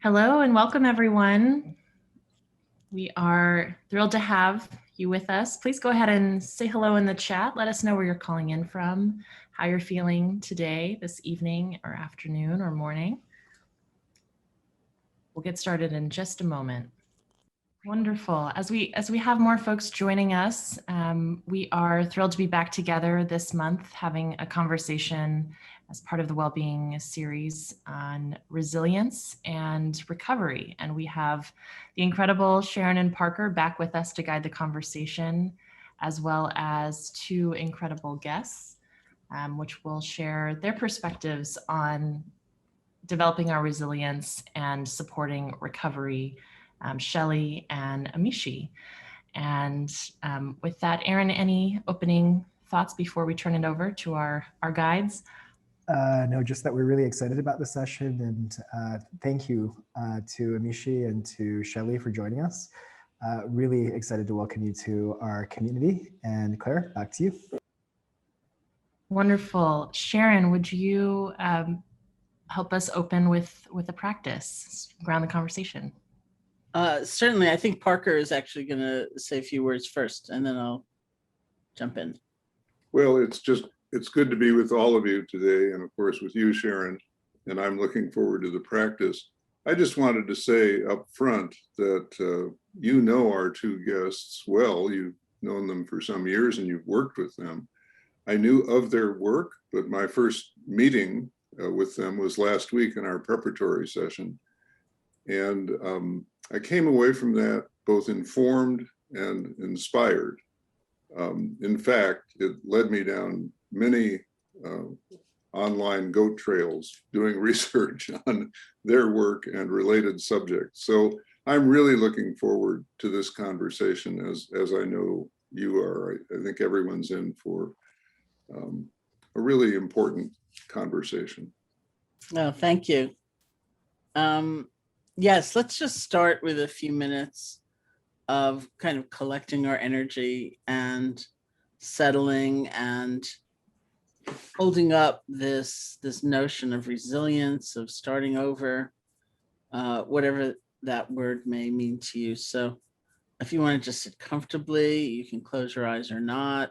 Hello and welcome, everyone. We are thrilled to have you with us. Please go ahead and say hello in the chat. Let us know where you're calling in from, how you're feeling today, this evening or afternoon or morning. We'll get started in just a moment. Wonderful. As we have more folks joining us, we are thrilled to be back together this month having a conversation as part of the Wellbeing series on resilience and recovery. And we have the incredible Sharon and Parker back with us to guide the conversation, as well as two incredible guests, which will share their perspectives on developing our resilience and supporting recovery, Shelly and Amishi. And with that, Erin, any opening thoughts before we turn it over to our guides? No, just that we're really excited about the session, and thank you to Amishi and to Shelly for joining us. Really excited to welcome you to our community. And Claire, back to you. Wonderful. Sharon, would you help us open with a practice, ground the conversation? Certainly. I think Parker is actually going to say a few words first, and then I'll jump in. Well, it's good to be with all of you today, and of course with you, Sharon, and I'm looking forward to the practice. I just wanted to say up front that you know our two guests well. You've known them for some years and you've worked with them. I knew of their work, but my first meeting with them was last week in our preparatory session. And I came away from that both informed and inspired. In fact, it led me down many online goat trails doing research on their work and related subjects. So I'm really looking forward to this conversation, as I know you are. I think everyone's in for a really important conversation. Oh, thank you. Yes, let's just start with a few minutes of kind of collecting our energy and settling and holding up this notion of resilience, of starting over, whatever that word may mean to you. So if you want to just sit comfortably, you can close your eyes or not.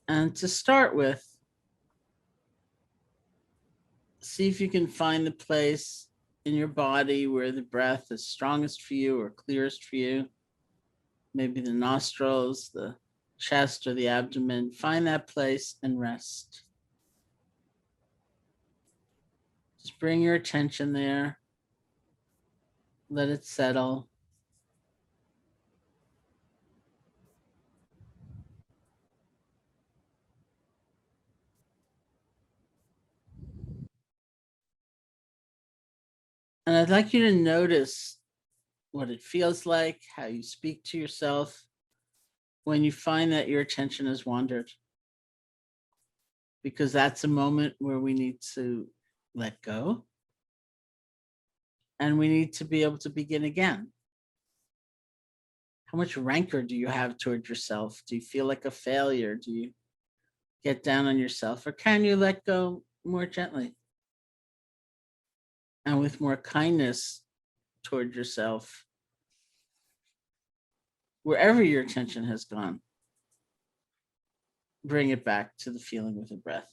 And to start with, see if you can find the place in your body where the breath is strongest for you or clearest for you. Maybe the nostrils, the chest, or the abdomen. Find that place and rest. Just bring your attention there. Let it settle. And I'd like you to notice what it feels like, how you speak to yourself when you find that your attention has wandered. Because that's a moment where we need to let go. And we need to be able to begin again. How much rancor do you have toward yourself? Do you feel like a failure? Do you get down on yourself? Or can you let go more gently? And with more kindness toward yourself, wherever your attention has gone, bring it back to the feeling with the breath.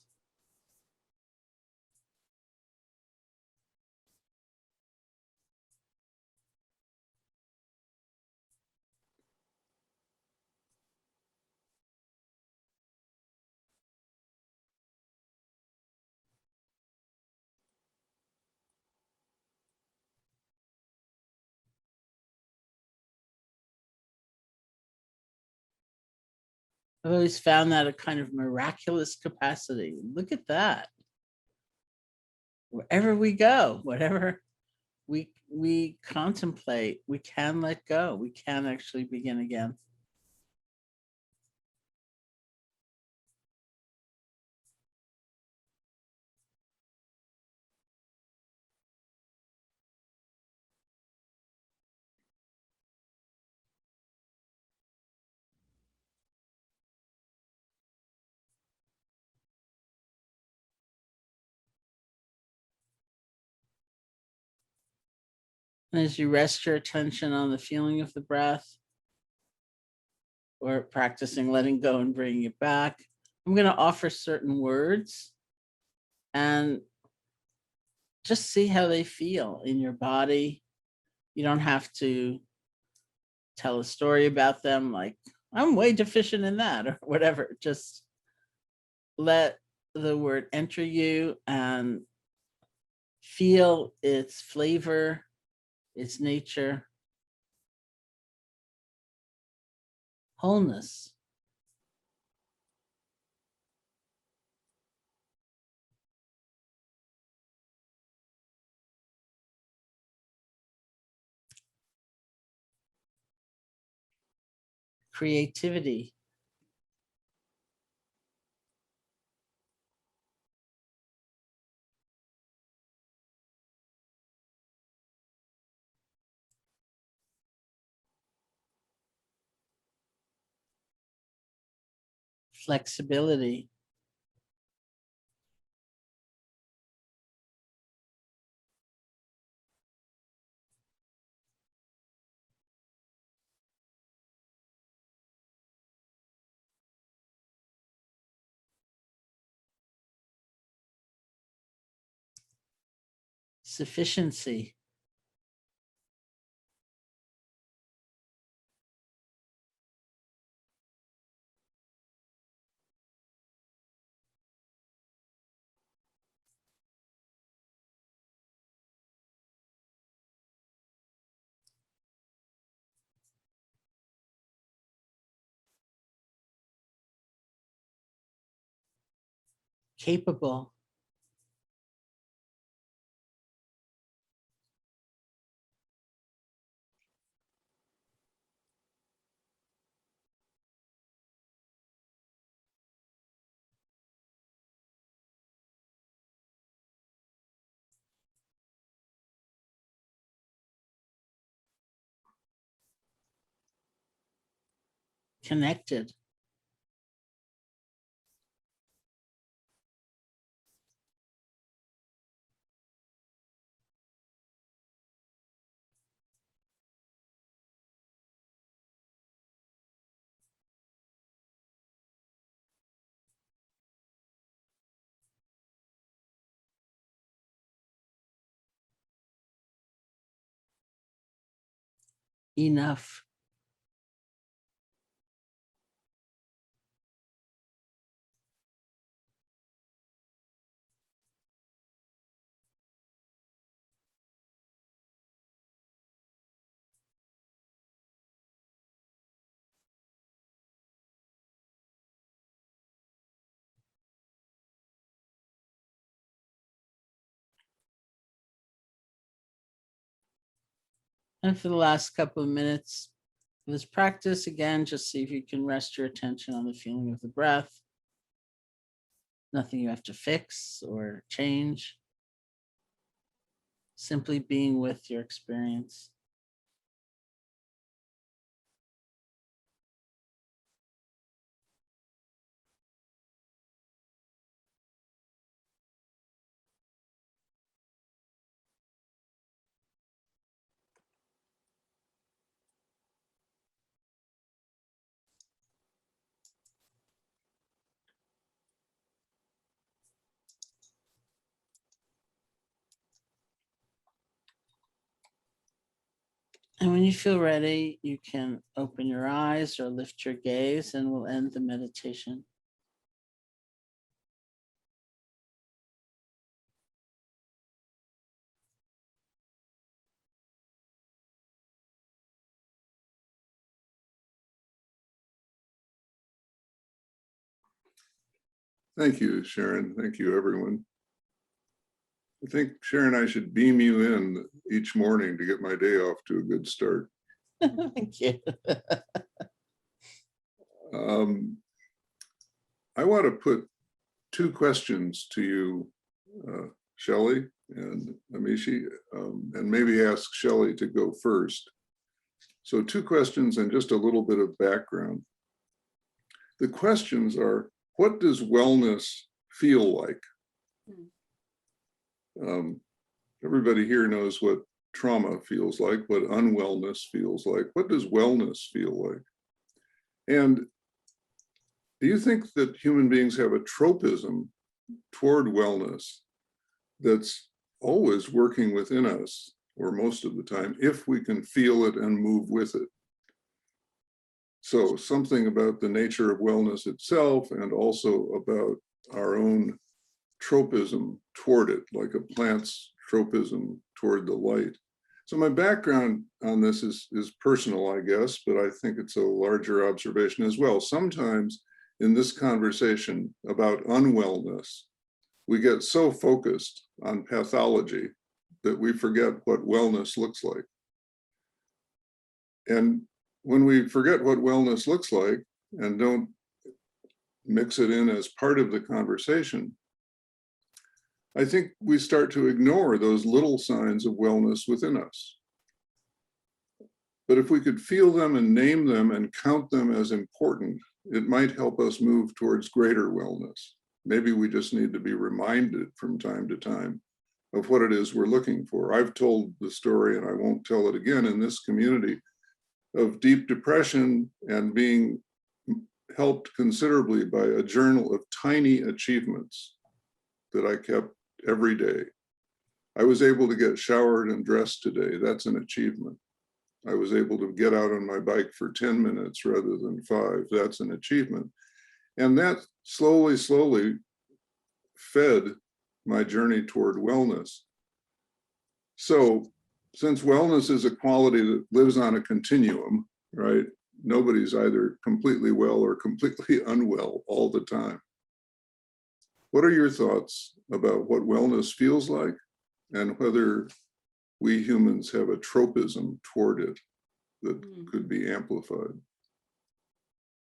I've always found that a kind of miraculous capacity. Look at that. Wherever we go, whatever we contemplate, we can let go. We can actually begin again. And as you rest your attention on the feeling of the breath, or practicing letting go and bringing it back, I'm going to offer certain words and just see how they feel in your body. You don't have to tell a story about them like, I'm way deficient in that or whatever. Just let the word enter you and feel its flavor, its nature, wholeness. Creativity. Flexibility. Sufficiency. Capable. Connected. Enough. And for the last couple of minutes of this practice, again, just see if you can rest your attention on the feeling of the breath. Nothing you have to fix or change. Simply being with your experience. And when you feel ready, you can open your eyes or lift your gaze, and we'll end the meditation. Thank you, Sharon. Thank you, everyone. I think, Sharon, I should beam you in each morning to get my day off to a good start. Thank you. I want to put two questions to you, Shelly and Amishi, and maybe ask Shelly to go first. So 2 questions and just a little bit of background. The questions are, what does wellness feel like? Everybody here knows what trauma feels like, what unwellness feels like. What does wellness feel like? And do you think that human beings have a tropism toward wellness that's always working within us, or most of the time, if we can feel it and move with it? So something about the nature of wellness itself, and also about our own tropism toward it, like a plant's tropism toward the light. So my background on this is personal, I guess, but I think it's a larger observation as well. Sometimes in this conversation about unwellness, we get so focused on pathology that we forget what wellness looks like. And when we forget what wellness looks like and don't mix it in as part of the conversation, I think we start to ignore those little signs of wellness within us. But if we could feel them and name them and count them as important, it might help us move towards greater wellness. Maybe we just need to be reminded from time to time of what it is we're looking for. I've told the story, and I won't tell it again in this community, of deep depression and being helped considerably by a journal of tiny achievements that I kept every day. I was able to get showered and dressed today. That's an achievement. I was able to get out on my bike for 10 minutes rather than 5. That's an achievement. And that slowly fed my journey toward wellness. So since wellness is a quality that lives on a continuum, right? Nobody's either completely well or completely unwell all the time. What are your thoughts about what wellness feels like and whether we humans have a tropism toward it that could be amplified?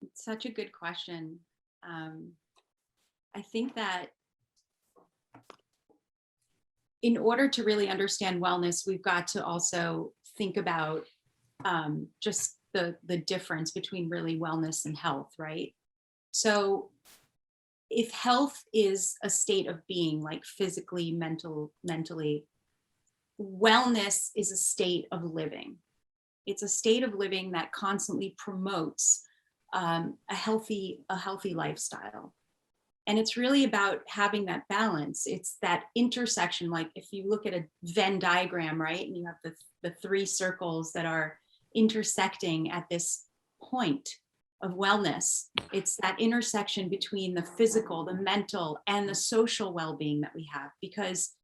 It's such a good question. I think that in order to really understand wellness, we've got to also think about just the difference between really wellness and health, right? So if health is a state of being, like physically, mentally, wellness is a state of living. It's a state of living that constantly promotes a healthy lifestyle. And it's really about having that balance. It's that intersection, like if you look at a Venn diagram, right? And you have the 3 circles that are intersecting at this point of wellness. It's that intersection between the physical, the mental, and the social well-being that we have. Because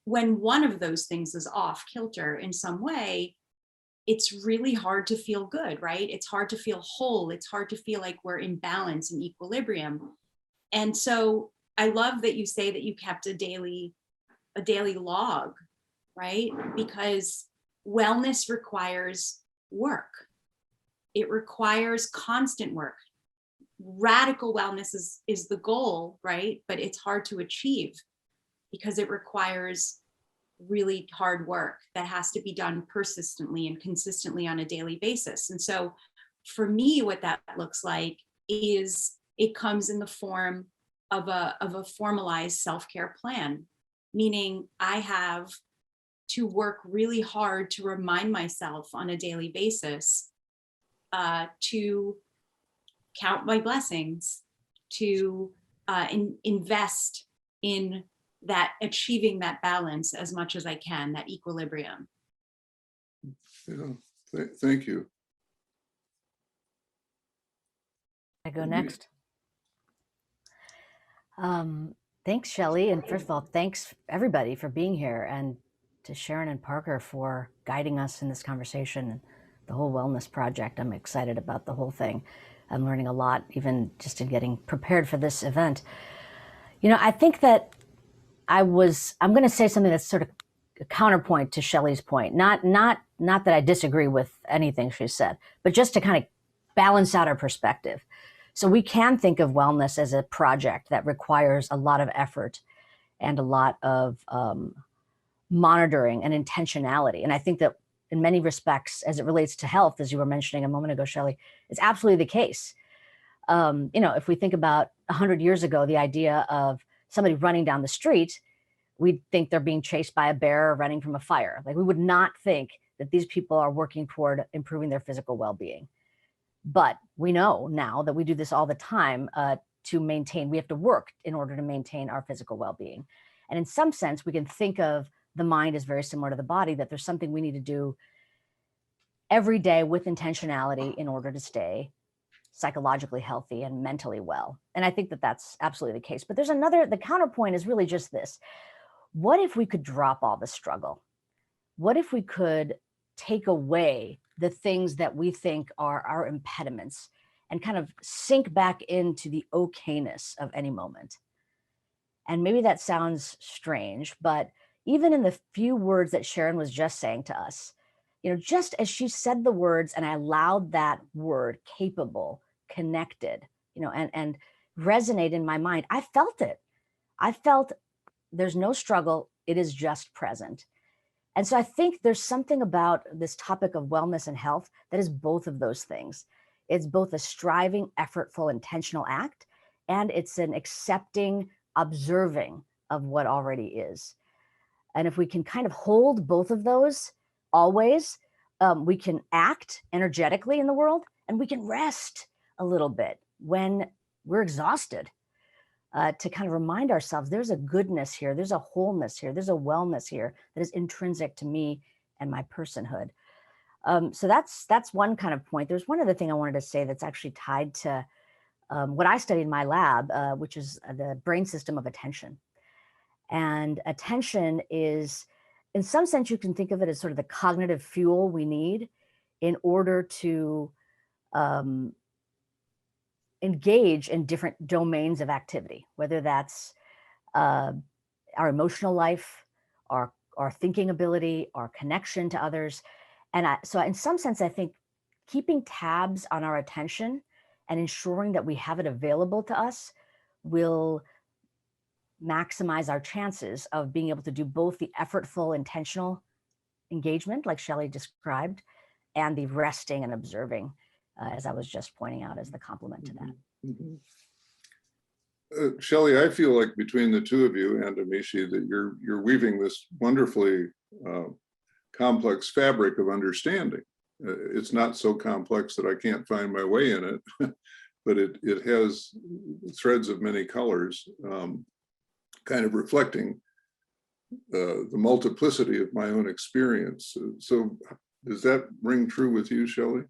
when one of those things is off kilter in some way, it's really hard to feel good, right? It's hard to feel whole. It's hard to feel like we're in balance and equilibrium. And so I love that you say that you kept a daily log, right? Because wellness requires work. It requires constant work. Radical wellness is the goal, right? But it's hard to achieve because it requires really hard work that has to be done persistently and consistently on a daily basis. And so for me, what that looks like is it comes in the form of a formalized self-care plan, meaning I have to work really hard to remind myself on a daily basis to count my blessings, to invest in that, achieving that balance as much as I can, that equilibrium. Yeah, thank you. I go next. Thanks, Shelly. And first of all, thanks everybody for being here, and to Sharon and Parker for guiding us in this conversation, the whole wellness project. I'm excited about the whole thing. I'm learning a lot, even just in getting prepared for this event. You know, I think that I'm going to say something that's sort of a counterpoint to Shelly's point. Not that I disagree with anything she said, but just to kind of balance out our perspective. So we can think of wellness as a project that requires a lot of effort and a lot of monitoring and intentionality. And I think that in many respects, as it relates to health, as you were mentioning a moment ago, Shelly, it's absolutely the case. You know, if we think about 100 years ago, the idea of somebody running down the street we'd think they're being chased by a bear or running from a fire. Like, we would not think that these people are working toward improving their physical well-being. But we know now that we do this all the time to maintain, we have to work in order to maintain our physical well-being. And in some sense, we can think of the mind as very similar to the body, that there's something we need to do every day with intentionality in order to stay psychologically healthy and mentally well. And I think that that's absolutely the case. But there's the counterpoint is really just this. What if we could drop all the struggle? What if we could take away the things that we think are our impediments and kind of sink back into the okayness of any moment? And maybe that sounds strange, but even in the few words that Sharon was just saying to us, just as she said the words and I allowed that word, capable, connected, and resonate in my mind, I felt it. I felt there's no struggle. It is just present. And so I think there's something about this topic of wellness and health that is both of those things. It's both a striving, effortful, intentional act, and it's an accepting, observing of what already is. And if we can kind of hold both of those always, we can act energetically in the world, and we can rest a little bit when we're exhausted, to kind of remind ourselves there's a goodness here, there's a wholeness here, there's a wellness here that is intrinsic to me and my personhood. So that's one kind of point. There's one other thing I wanted to say that's actually tied to what I study in my lab, which is the brain system of attention. And attention is, in some sense, you can think of it as sort of the cognitive fuel we need in order to engage in different domains of activity, whether that's our emotional life, our thinking ability, our connection to others. And so in some sense, I think keeping tabs on our attention and ensuring that we have it available to us will maximize our chances of being able to do both the effortful, intentional engagement, like Shelly described, and the resting and observing, as I was just pointing out, as the complement to that. Mm-hmm. Shelly, I feel like between the two of you and Amishi that you're weaving this wonderfully complex fabric of understanding. It's not so complex that I can't find my way in it, but it has threads of many colors, kind of reflecting the multiplicity of my own experience. So does that ring true with you, Shelly?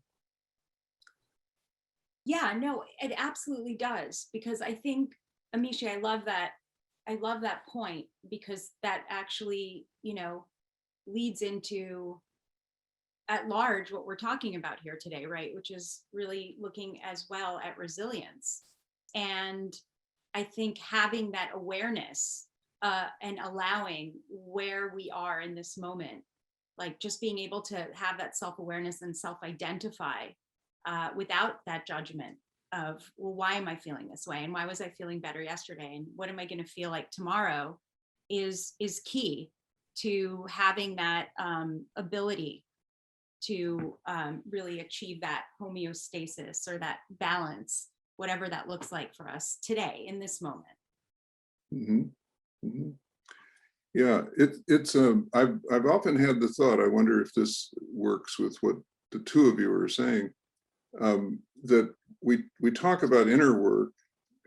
Yeah, no, it absolutely does. Because I think, Amishi, I love that point, because that actually, leads into at large what we're talking about here today, right? Which is really looking as well at resilience. And I think having that awareness and allowing where we are in this moment, like just being able to have that self-awareness and self-identify without that judgment of, well, why am I feeling this way? And why was I feeling better yesterday? And what am I going to feel like tomorrow is key to having that ability to really achieve that homeostasis or that balance, whatever that looks like for us today in this moment. Mm-hmm. Mm-hmm. Yeah, it's I've often had the thought, I wonder if this works with what the two of you are saying, that we talk about inner work,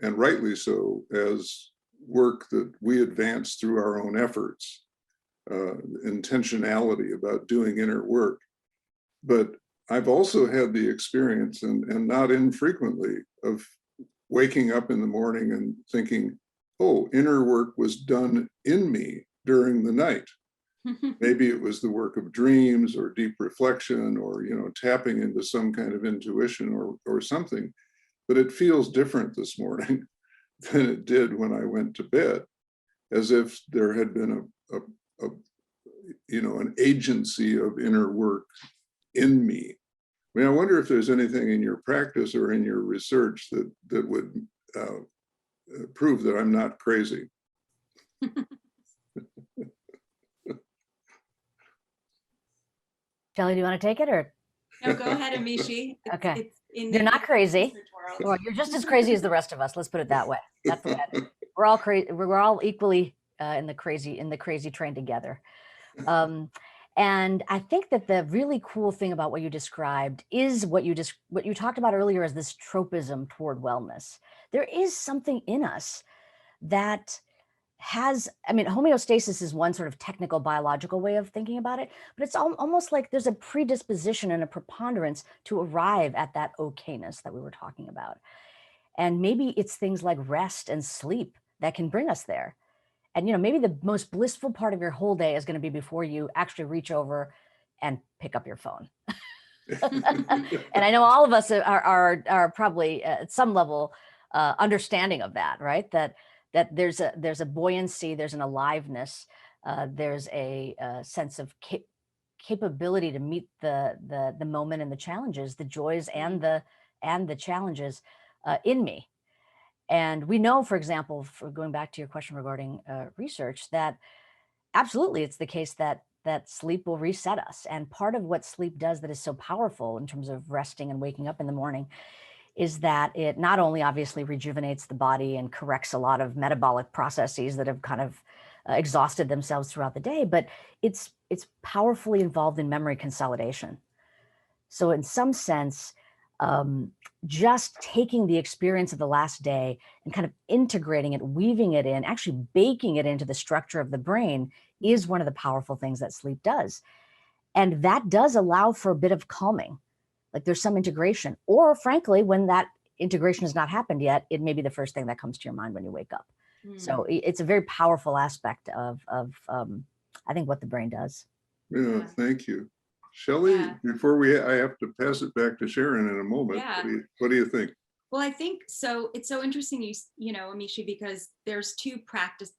and rightly so, as work that we advance through our own efforts, intentionality about doing inner work. But I've also had the experience, and not infrequently, of waking up in the morning and thinking, oh, inner work was done in me during the night. Maybe it was the work of dreams or deep reflection, or tapping into some kind of intuition or something. But it feels different this morning than it did when I went to bed, as if there had been an agency of inner work in me. I mean, I wonder if there's anything in your practice or in your research that would prove that I'm not crazy. Shelly, do you want to take it, or? No, go ahead, Amishi. Okay. You're not crazy. Well, you're just as crazy as the rest of us. Let's put it that way. That's the way we're all crazy. We're all equally in the crazy train together. And I think that the really cool thing about what you described is what you talked about earlier as this tropism toward wellness. There is something in us that has, I mean, homeostasis is one sort of technical biological way of thinking about it, but it's almost like there's a predisposition and a preponderance to arrive at that okayness that we were talking about. And maybe it's things like rest and sleep that can bring us there. And, maybe the most blissful part of your whole day is going to be before you actually reach over and pick up your phone. And I know all of us are probably at some level understanding of that, right? That there's a buoyancy, there's an aliveness, there's a sense of capability to meet the moment and the challenges, the joys and the challenges in me. And we know, for example, for going back to your question regarding research, that absolutely it's the case that sleep will reset us. And part of what sleep does that is so powerful in terms of resting and waking up in the morning is that it not only obviously rejuvenates the body and corrects a lot of metabolic processes that have kind of exhausted themselves throughout the day, but it's powerfully involved in memory consolidation. So in some sense, just taking the experience of the last day and kind of integrating it, weaving it in, actually baking it into the structure of the brain is one of the powerful things that sleep does. And that does allow for a bit of calming. Like there's some integration, or frankly, when that integration has not happened yet, it may be the first thing that comes to your mind when you wake up. So it's a very powerful aspect of I think what the brain does. Yeah, thank you. Shelly, before I have to pass it back to Sharon in a moment. Yeah. What do you think? Well, I think so. It's so interesting, you know, Amishi, because there's two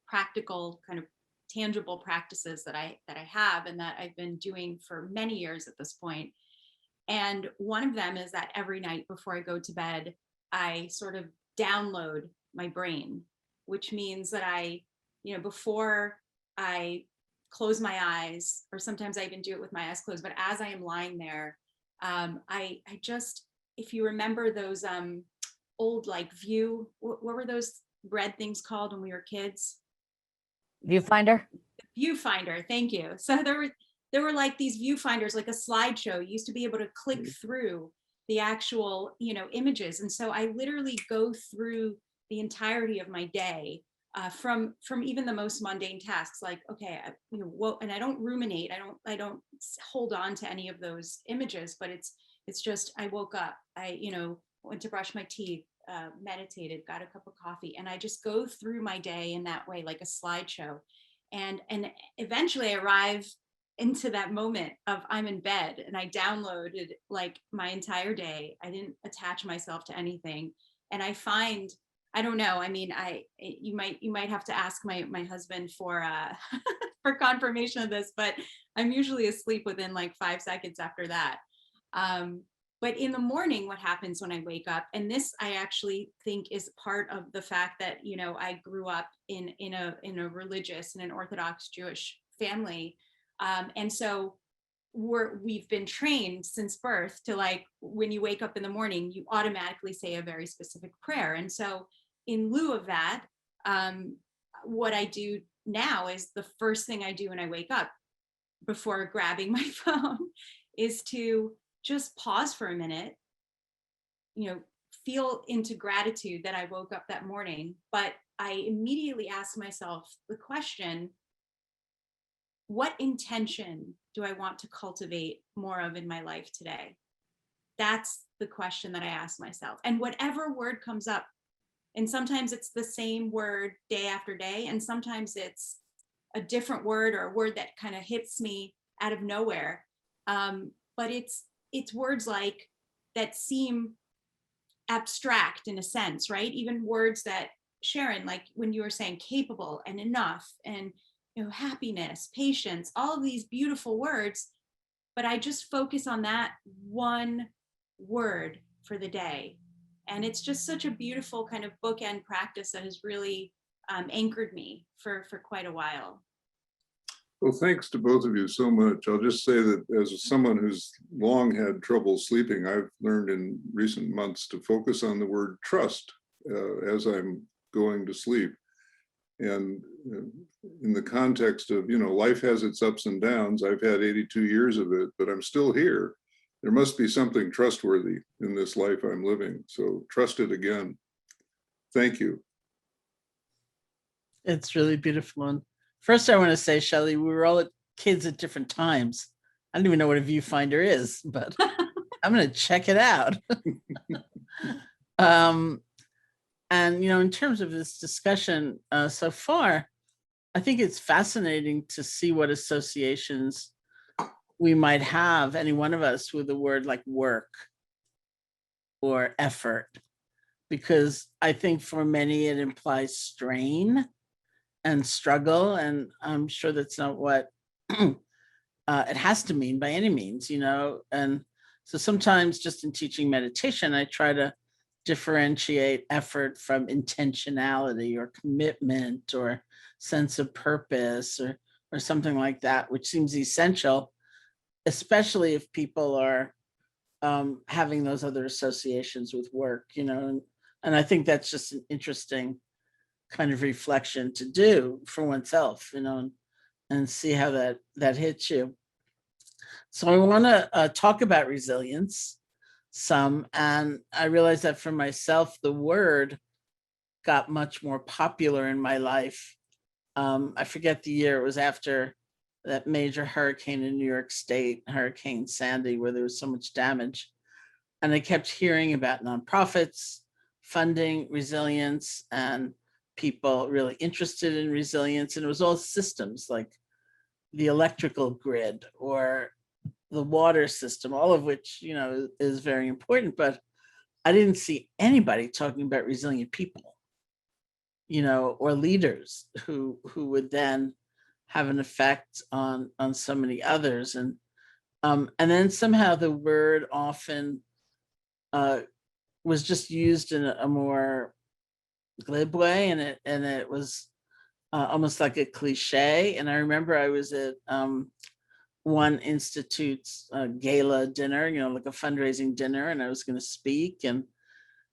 practical kind of tangible practices that I have and that I've been doing for many years at this point. And one of them is that every night before I go to bed, I sort of download my brain, which means that before I close my eyes, or sometimes I even do it with my eyes closed, but as I am lying there, I just, if you remember those old what were those red things called when we were kids? Viewfinder? Viewfinder, thank you. So there were like these viewfinders, like a slideshow. You used to be able to click through the actual, images. And so I literally go through the entirety of my day, from even the most mundane tasks, like, okay, and I don't ruminate. I don't hold on to any of those images, but it's just, I woke up, I went to brush my teeth, meditated, got a cup of coffee, and I just go through my day in that way, like a slideshow. And eventually I arrive into that moment of I'm in bed, and I downloaded like my entire day. I didn't attach myself to anything. And I find, I don't know, I mean, you might have to ask my husband for for confirmation of this, but I'm usually asleep within like 5 seconds after that. But in the morning, what happens when I wake up, and this I actually think is part of the fact that, I grew up in a religious, in an Orthodox Jewish family. And so we've been trained since birth to, like, when you wake up in the morning, you automatically say a very specific prayer. And so in lieu of that, what I do now is the first thing I do when I wake up before grabbing my phone is to just pause for a minute, feel into gratitude that I woke up that morning. But I immediately ask myself the question, what intention do I want to cultivate more of in my life today? That's the question that I ask myself. And whatever word comes up, and sometimes it's the same word day after day, and sometimes it's a different word, or a word that kind of hits me out of nowhere. But it's words like that seem abstract in a sense, right? Even words that, Sharon, like when you were saying capable and enough and happiness, patience, all of these beautiful words, but I just focus on that one word for the day. And it's just such a beautiful kind of bookend practice that has really anchored me for quite a while. Well, thanks to both of you so much. I'll just say that as someone who's long had trouble sleeping, I've learned in recent months to focus on the word trust as I'm going to sleep. And in the context of, life has its ups and downs. I've had 82 years of it, but I'm still here. There must be something trustworthy in this life I'm living. So trust it again. Thank you. It's really beautiful. And first, I want to say, Shelly, we were all kids at different times. I don't even know what a viewfinder is, but I'm going to check it out. And, in terms of this discussion so far, I think it's fascinating to see what associations we might have, any one of us, with the word like work or effort, because I think for many it implies strain and struggle. And I'm sure that's not what it has to mean by any means, And so sometimes just in teaching meditation, I try to differentiate effort from intentionality or commitment or sense of purpose or something like that, which seems essential, especially if people are having those other associations with work, and I think that's just an interesting kind of reflection to do for oneself, and see how that hits you. So I want to talk about resilience some, and I realized that for myself, the word got much more popular in my life. I forget the year, it was after that major hurricane in New York State, Hurricane Sandy, where there was so much damage. And I kept hearing about nonprofits funding resilience and people really interested in resilience. And it was all systems like the electrical grid or the water system, all of which, is very important. But I didn't see anybody talking about resilient people, or leaders who would then have an effect on so many others. And then somehow the word often was just used in a more glib way, and it was almost like a cliche. And I remember I was at one institute's gala dinner, like a fundraising dinner, and I was going to speak. And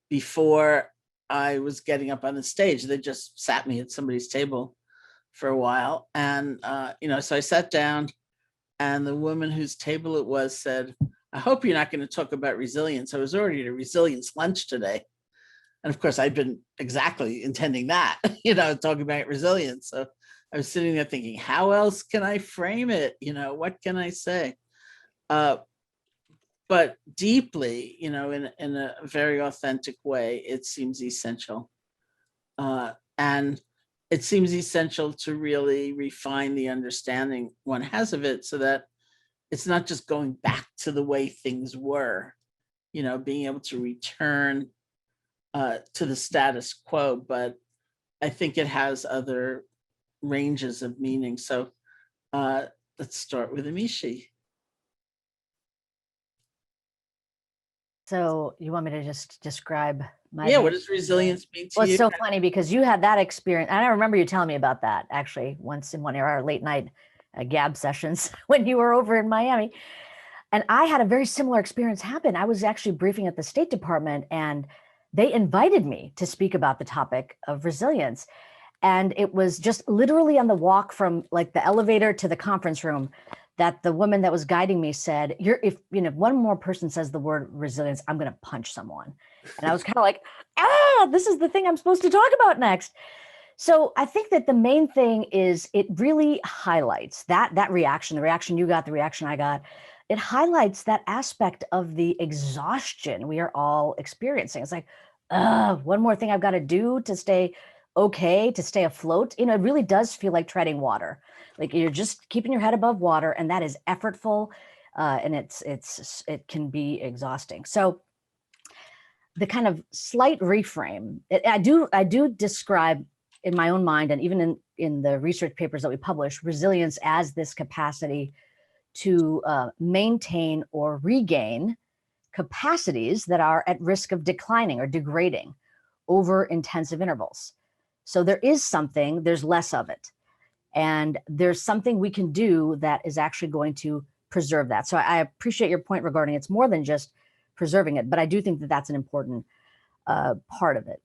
before I was getting up on the stage, they just sat me at somebody's table for a while. And, so I sat down, and the woman whose table it was said, "I hope you're not going to talk about resilience. I was already at a resilience lunch today." And of course, I'd been exactly intending that, talking about resilience. So I was sitting there thinking, how else can I frame it? What can I say? But deeply, in a very authentic way, it seems essential. And it seems essential to really refine the understanding one has of it, so that it's not just going back to the way things were, being able to return to the status quo, but I think it has other ranges of meaning. So let's start with Amishi. So you want me to just describe my what does resilience mean to you? you? It's so funny because you had that experience. And I remember you telling me about that actually once in one of our late night gab sessions when you were over in Miami. And I had a very similar experience happen. I was actually briefing at the State Department, and they invited me to speak about the topic of resilience. And it was just literally on the walk from like the elevator to the conference room that the woman that was guiding me said, if one more person says the word resilience, I'm going to punch someone. And I was kind of like, this is the thing I'm supposed to talk about next. So I think that the main thing is it really highlights that reaction, the reaction you got, the reaction I got. It highlights that aspect of the exhaustion we are all experiencing. It's like, one more thing I've got to do to stay okay, to stay afloat. It really does feel like treading water. Like you're just keeping your head above water, and that is effortful, and it can be exhausting. So the kind of slight reframe, I do describe in my own mind, and even in the research papers that we publish, resilience as this capacity to maintain or regain capacities that are at risk of declining or degrading over intensive intervals. So there's less of it. And there's something we can do that is actually going to preserve that. So I appreciate your point regarding it's more than just preserving it, but I do think that that's an important part of it.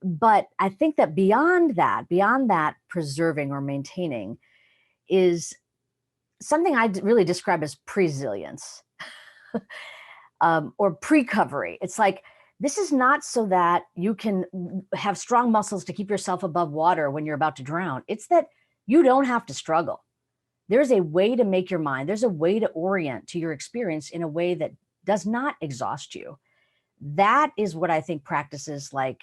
But I think that beyond that preserving or maintaining is something I really describe as presilience or precovery. It's like, this is not so that you can have strong muscles to keep yourself above water when you're about to drown. It's that you don't have to struggle. There's a way to make your mind, there's a way to orient to your experience in a way that does not exhaust you. That is what I think practices like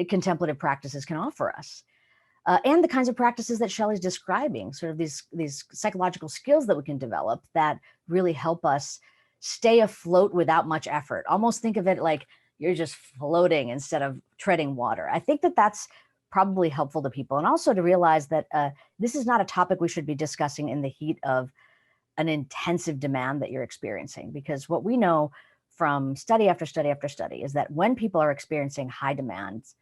contemplative practices can offer us. And the kinds of practices that Shelly's describing, sort of these psychological skills that we can develop that really help us stay afloat without much effort. Almost think of it like you're just floating instead of treading water. I think that that's probably helpful to people. And also to realize that this is not a topic we should be discussing in the heat of an intensive demand that you're experiencing. Because what we know from study after study after study is that when people are experiencing high demands,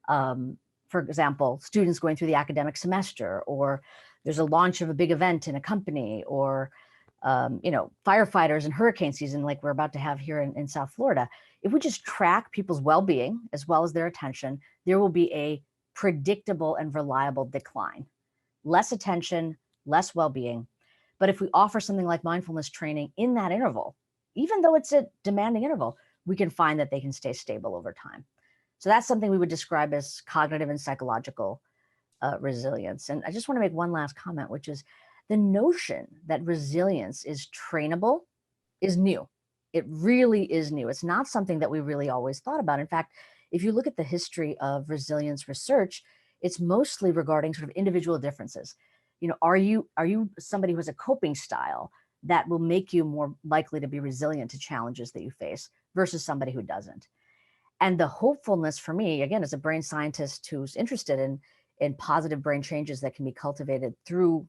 for example, students going through the academic semester, or there's a launch of a big event in a company, or firefighters in hurricane season, like we're about to have here in South Florida, if we just track people's well-being as well as their attention, there will be a predictable and reliable decline. Less attention, less well-being. But if we offer something like mindfulness training in that interval, even though it's a demanding interval, we can find that they can stay stable over time. So that's something we would describe as cognitive and psychological resilience. And I just want to make one last comment, which is the notion that resilience is trainable is new. It really is new. It's not something that we really always thought about. In fact, if you look at the history of resilience research, it's mostly regarding sort of individual differences. Are you somebody who has a coping style that will make you more likely to be resilient to challenges that you face versus somebody who doesn't? And the hopefulness for me, again, as a brain scientist who's interested in positive brain changes that can be cultivated through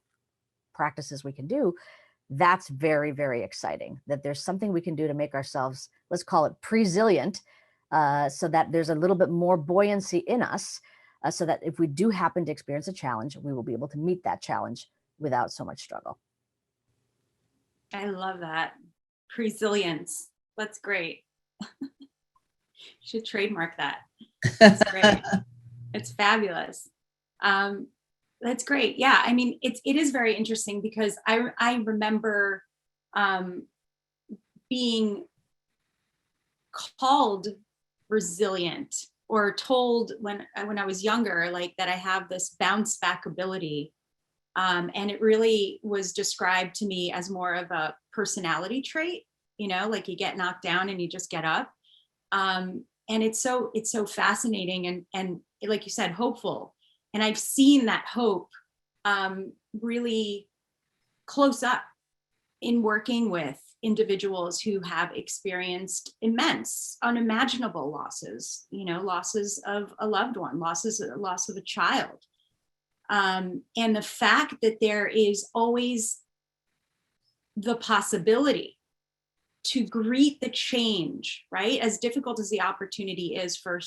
practices we can do, that's very, very exciting, that there's something we can do to make ourselves, let's call it presilient, so that there's a little bit more buoyancy in us, so that if we do happen to experience a challenge, we will be able to meet that challenge without so much struggle. I love that. Presilience. That's great. Should trademark that. That's great. It's fabulous. That's great. Yeah, I mean, it is very interesting because I remember being called resilient or told when I was younger, like that I have this bounce back ability. And it really was described to me as more of a personality trait, like you get knocked down and you just get up. And it's so fascinating and like you said, hopeful. And I've seen that hope really close up in working with individuals who have experienced immense, unimaginable losses, losses of a loved one, loss of a child. And the fact that there is always the possibility to greet the change, right? As difficult as the opportunity is for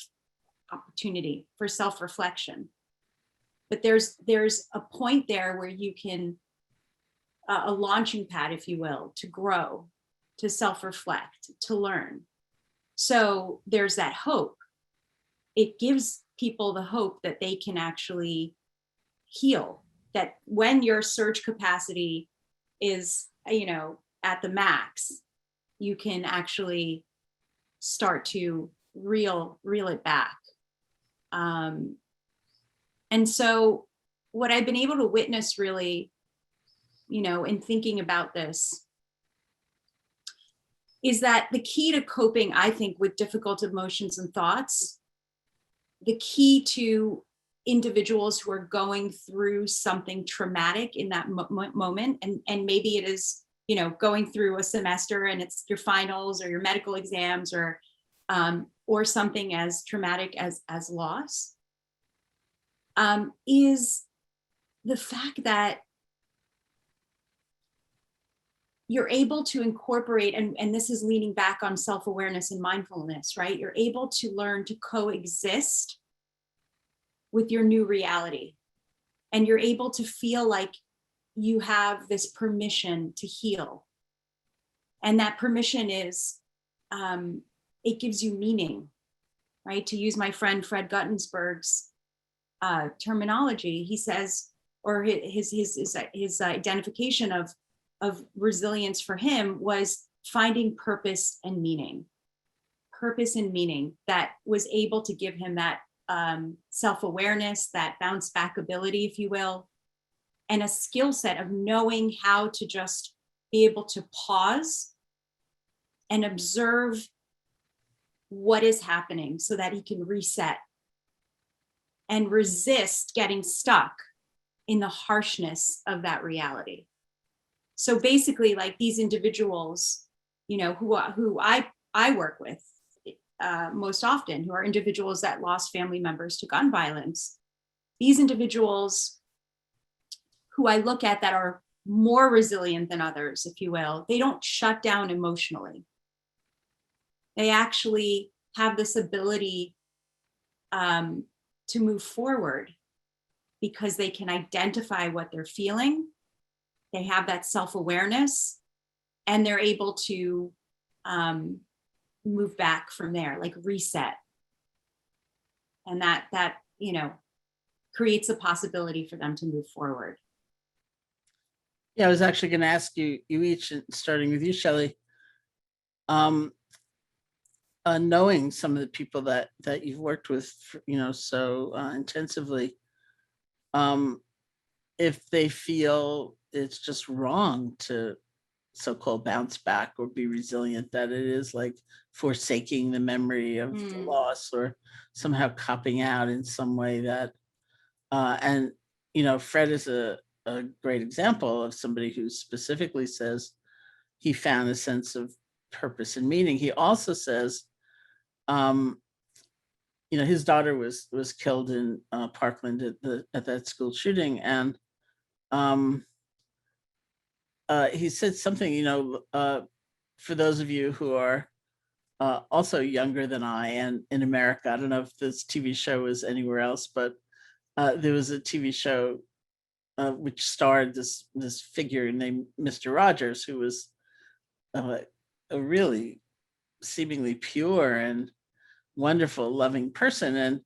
self-reflection. But there's a point there where you can, a launching pad, if you will, to grow, to self-reflect, to learn. So there's that hope. It gives people the hope that they can actually heal, that when your surge capacity is, at the max, you can actually start to reel it back. And so what I've been able to witness really, in thinking about this is that the key to coping, I think, with difficult emotions and thoughts, the key to individuals who are going through something traumatic in that moment, and maybe it is, going through a semester and it's your finals or your medical exams or something as traumatic as loss, is the fact that you're able to incorporate, and this is leaning back on self-awareness and mindfulness, right? You're able to learn to coexist with your new reality. And you're able to feel like you have this permission to heal. And that permission is, it gives you meaning. right? To use my friend Fred Guttensberg's terminology, he says, or his identification of resilience for him was finding purpose and meaning that was able to give him that self-awareness, that bounce back ability, if you will, and a skill set of knowing how to just be able to pause and observe what is happening so that he can reset and resist getting stuck in the harshness of that reality. So basically, like these individuals, you know, who I work with most often, who are individuals that lost family members to gun violence, these individuals who I look at that are more resilient than others, if you will, they don't shut down emotionally. They actually have this ability to move forward because they can identify what they're feeling. They have that self-awareness, and they're able to move back from there, like reset. And that you know, creates a possibility for them to move forward. Yeah, I was actually going to ask you each, starting with you, Shelly, knowing some of the people that you've worked with, you know, so intensively, if they feel it's just wrong to so-called bounce back or be resilient, that it is like forsaking the memory of the loss or somehow copping out in some way that, and, you know, Fred is a great example of somebody who specifically says he found a sense of purpose and meaning. He also says, you know, his daughter was killed in Parkland at that school shooting, and he said something, you know, for those of you who are also younger than I and in America, I don't know if this TV show is anywhere else, but there was a TV show which starred this figure named Mr. Rogers, who was a really seemingly pure and wonderful, loving person. And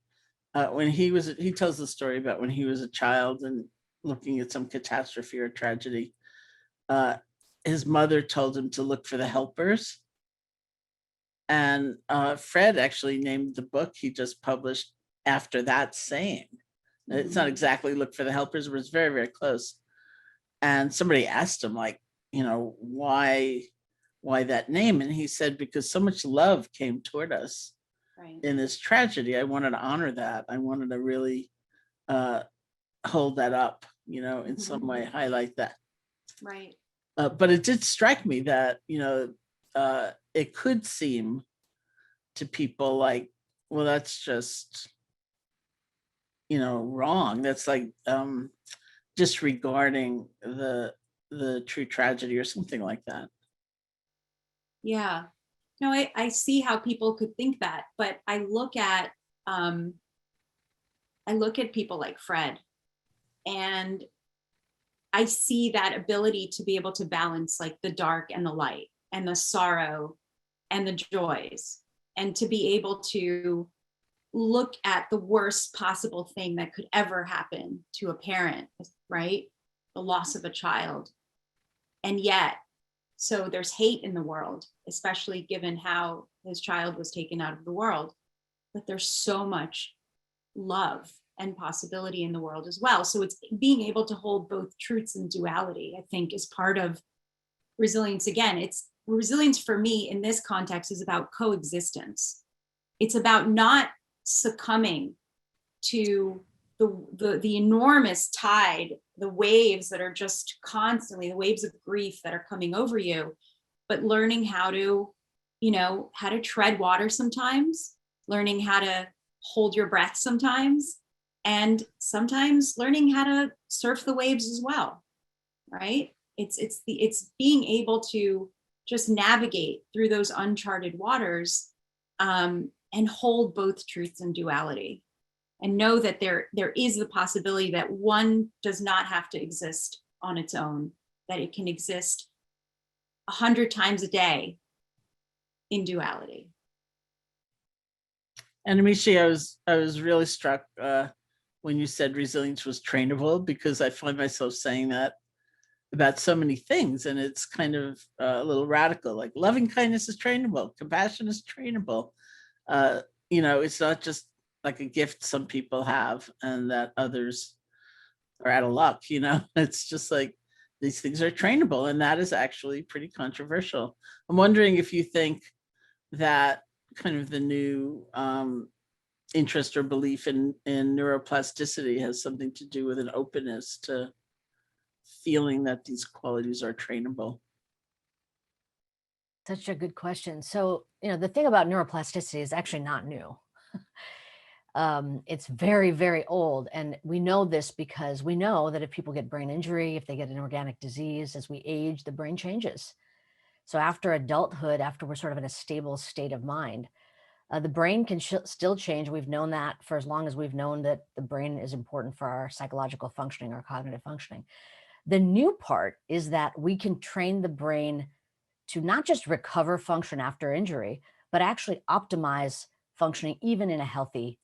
when he tells the story about when he was a child and looking at some catastrophe or tragedy, his mother told him to look for the helpers. And Fred actually named the book he just published after that saying. It's not exactly look for the helpers, but it's very, very close. And somebody asked him, like, you know, why that name? And he said, because so much love came toward us in this tragedy. I wanted to honor that. I wanted to really hold that up, you know, in some way, highlight that. Right. But it did strike me that, you know, it could seem to people like, well, that's just, you know, wrong. That's like disregarding the true tragedy or something like that. Yeah. No, I see how people could think that, but I look at people like Fred, and I see that ability to be able to balance like the dark and the light and the sorrow and the joys, and to be able to look at the worst possible thing that could ever happen to a parent, right? The loss of a child. And yet, so there's hate in the world, especially given how his child was taken out of the world, but there's so much love and possibility in the world as well. So it's being able to hold both truths and duality, I think, is part of resilience. Again, it's resilience for me in this context is about coexistence. It's about not succumbing to the enormous tide, the waves that are just constantly, the waves of grief that are coming over you, but learning how to, you know, how to tread water sometimes, learning how to hold your breath sometimes, and sometimes learning how to surf the waves as well, right? It's being able to just navigate through those uncharted waters, and hold both truths and duality, and know that there is the possibility that one does not have to exist on its own, that it can exist 100 times a day in duality. And Amishi, I was really struck when you said resilience was trainable, because I find myself saying that about so many things, and it's kind of a little radical. Like loving kindness is trainable, compassion is trainable. It's not just like a gift some people have and that others are out of luck. It's just like these things are trainable, and that is actually pretty controversial. I'm wondering if you think that kind of the new interest or belief in neuroplasticity has something to do with an openness to feeling that these qualities are trainable. Such a good question. So, the thing about neuroplasticity is actually not new. It's very, very old. And we know this because we know that if people get brain injury, if they get an organic disease, as we age, the brain changes. So after adulthood, after we're sort of in a stable state of mind, the brain can still change. We've known that for as long as we've known that the brain is important for our psychological functioning, our cognitive functioning. The new part is that we can train the brain to not just recover function after injury, but actually optimize functioning even in a healthy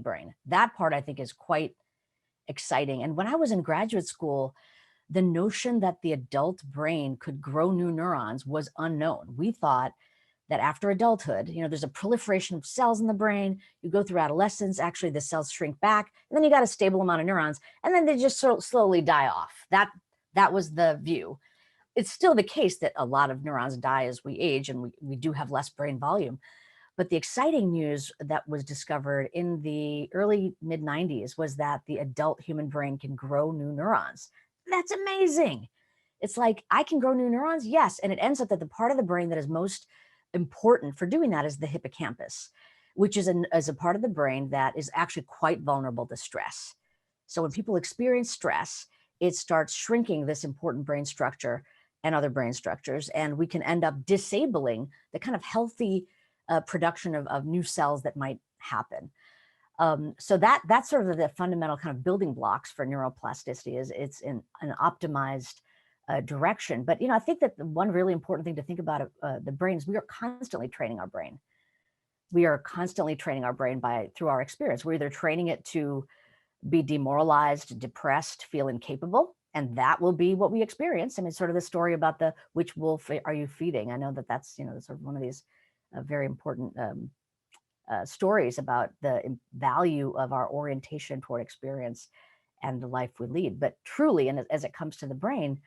brain. That part I think is quite exciting. And when I was in graduate school, the notion that the adult brain could grow new neurons was unknown. We thought that after adulthood, there's a proliferation of cells in the brain. You go through adolescence, actually the cells shrink back, and then you got a stable amount of neurons, and then they just slowly die off. That was the view. It's still the case that a lot of neurons die as we age, and we do have less brain volume. But the exciting news that was discovered in the early mid-90s was that the adult human brain can grow new neurons. That's amazing. It's like, I can grow new neurons? Yes. And it ends up that the part of the brain that is most important for doing that is the hippocampus, which is a part of the brain that is actually quite vulnerable to stress. So when people experience stress, it starts shrinking this important brain structure and other brain structures, and we can end up disabling the kind of healthy production of new cells that might happen. So that's sort of the fundamental kind of building blocks for neuroplasticity. Is it's in an optimized direction. But I think that the one really important thing to think about the brain is we are constantly training our brain. We are constantly training our brain through our experience. We're either training it to be demoralized, depressed, feel incapable, and that will be what we experience. I mean, sort of the story about which wolf are you feeding? I know that's sort of one of these very important stories about the value of our orientation toward experience and the life we lead. But truly, and as it comes to the brain,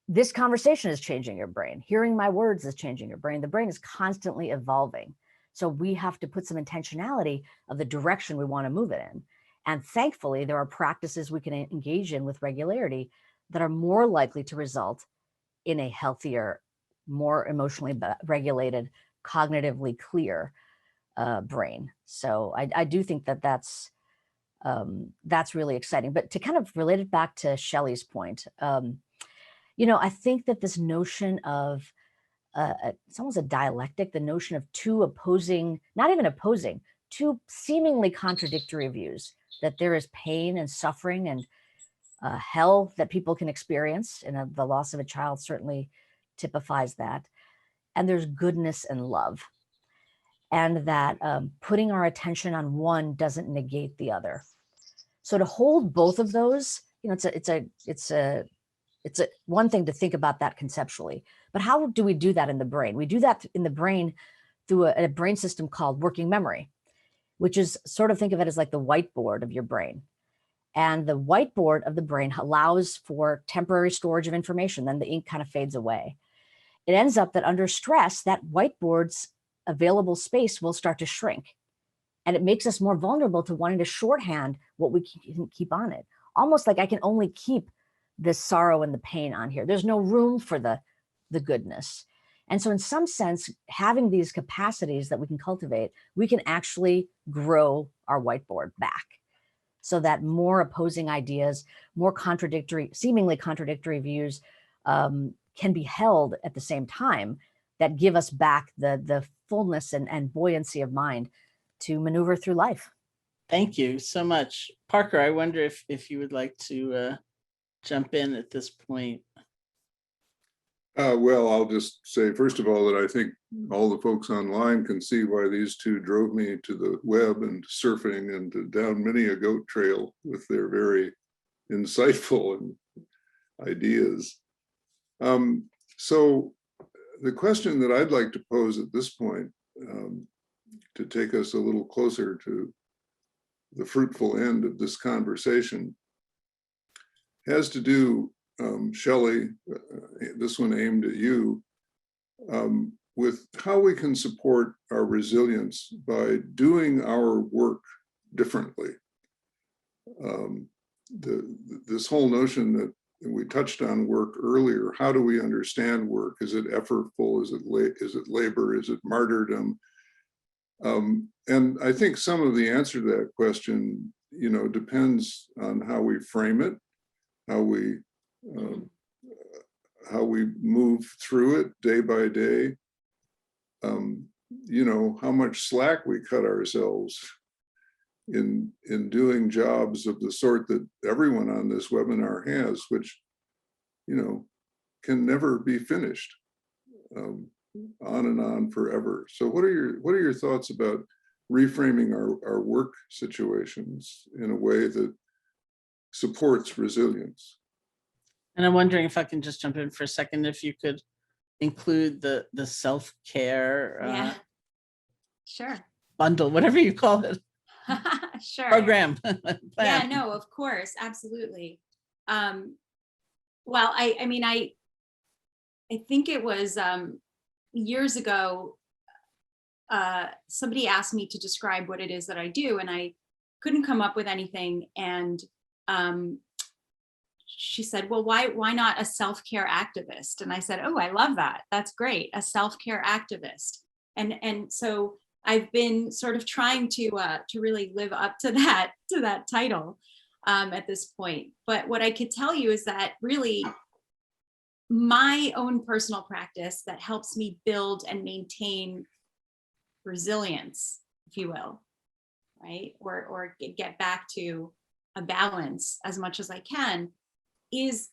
this conversation is changing your brain. Hearing my words is changing your brain. The brain is constantly evolving. So we have to put some intentionality of the direction we want to move it in. And thankfully, there are practices we can engage in with regularity that are more likely to result in a healthier, more emotionally regulated, cognitively clear brain. So I do think that's really exciting. But to kind of relate it back to Shelly's point, I think that this notion of it's almost a dialectic, the notion of two opposing, not even opposing, two seemingly contradictory views, that there is pain and suffering and hell that people can experience, and the loss of a child certainly typifies that. And there's goodness and love, and that putting our attention on one doesn't negate the other. So to hold both of those, it's one thing to think about that conceptually, but how do we do that in the brain? We do that in the brain through a brain system called working memory, which is sort of, think of it as like the whiteboard of your brain. And the whiteboard of the brain allows for temporary storage of information. Then the ink kind of fades away. It ends up that under stress, that whiteboard's available space will start to shrink. And it makes us more vulnerable to wanting to shorthand what we can keep on it. Almost like I can only keep the sorrow and the pain on here. There's no room for the goodness. And so in some sense, having these capacities that we can cultivate, we can actually grow our whiteboard back so that more opposing ideas, more seemingly contradictory views can be held at the same time, that give us back the fullness and buoyancy of mind to maneuver through life. Thank you so much. Parker, I wonder if you would like to jump in at this point. Well, I'll just say, first of all, that I think all the folks online can see why these two drove me to the web and surfing and down many a goat trail with their very insightful ideas. So the question that I'd like to pose at this point, to take us a little closer to the fruitful end of this conversation, has to do, Shelly, this one aimed at you, with how we can support our resilience by doing our work differently. This whole notion that we touched on work earlier, how do we understand work? Is it effortful? Is it labor? Is it martyrdom? And I think some of the answer to that question, depends on how we frame it, how we move through it day by day, how much slack we cut ourselves in doing jobs of the sort that everyone on this webinar has, which, can never be finished, on and on forever. So what are your thoughts about reframing our work situations in a way that supports resilience? And I'm wondering if I can just jump in for a second, if you could include the self-care Yeah, sure. bundle, whatever you call it, Sure. program. Yeah, plan. no, of course, absolutely. Well, I think it was years ago, somebody asked me to describe what it is that I do, and I couldn't come up with anything. And she said, well, why not a self-care activist? And I said, oh, I love that. That's great. A self-care activist. And so I've been sort of trying to really live up to that title at this point. But what I could tell you is that really my own personal practice that helps me build and maintain resilience, if you will, right? Or get back to a balance as much as I can, is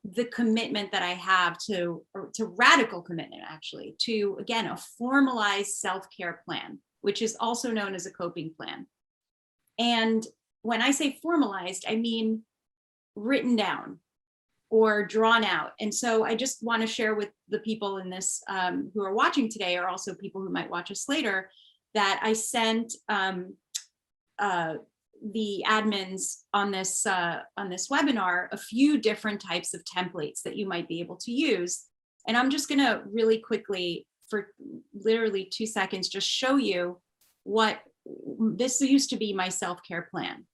the commitment that I have to radical commitment, actually, to, again, a formalized self-care plan, which is also known as a coping plan. And when I say formalized, I mean written down or drawn out. And so I just want to share with the people in this who are watching today, or also people who might watch us later, that I sent the admins on this webinar a few different types of templates that you might be able to use. And I'm just going to really quickly, for literally 2 seconds, just show you what this used to be my self-care plan.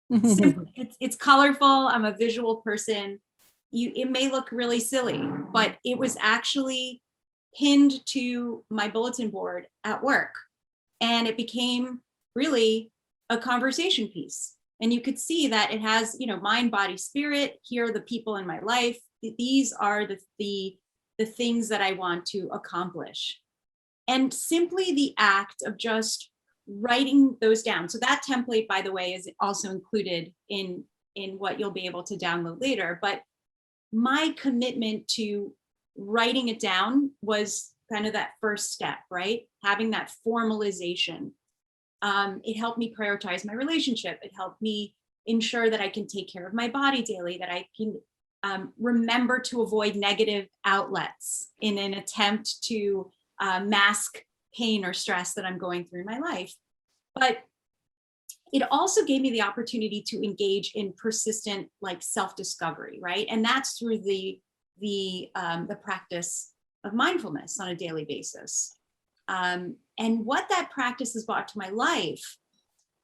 It's colorful. I'm a visual person. It may look really silly, but it was actually pinned to my bulletin board at work. And it became really a conversation piece. And you could see that it has, mind, body, spirit. Here are the people in my life. These are the things that I want to accomplish. And simply the act of just writing those down. So that template, by the way, is also included in what you'll be able to download later. But my commitment to writing it down was kind of that first step, right? Having that formalization. It helped me prioritize my relationship. It helped me ensure that I can take care of my body daily, that I can remember to avoid negative outlets in an attempt to mask pain or stress that I'm going through in my life. But it also gave me the opportunity to engage in persistent, self-discovery, right? And that's through the practice of mindfulness on a daily basis. And what that practice has brought to my life,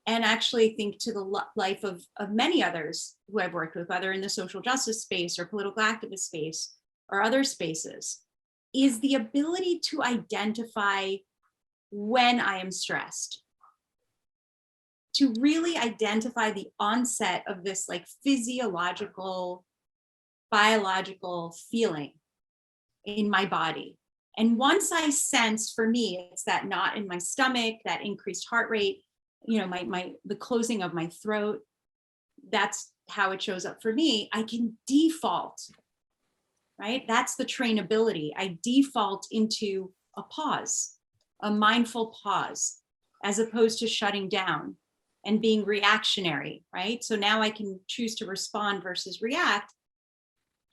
and actually think to the life of many others who I've worked with, whether in the social justice space or political activist space or other spaces, is the ability to identify when I am stressed, to really identify the onset of this physiological, biological feeling in my body. And once I sense, for me, it's that knot in my stomach, that increased heart rate, the closing of my throat, that's how it shows up for me. I can default right? That's the trainability. I default into a pause, a mindful pause, as opposed to shutting down and being reactionary, right? So now I can choose to respond versus react.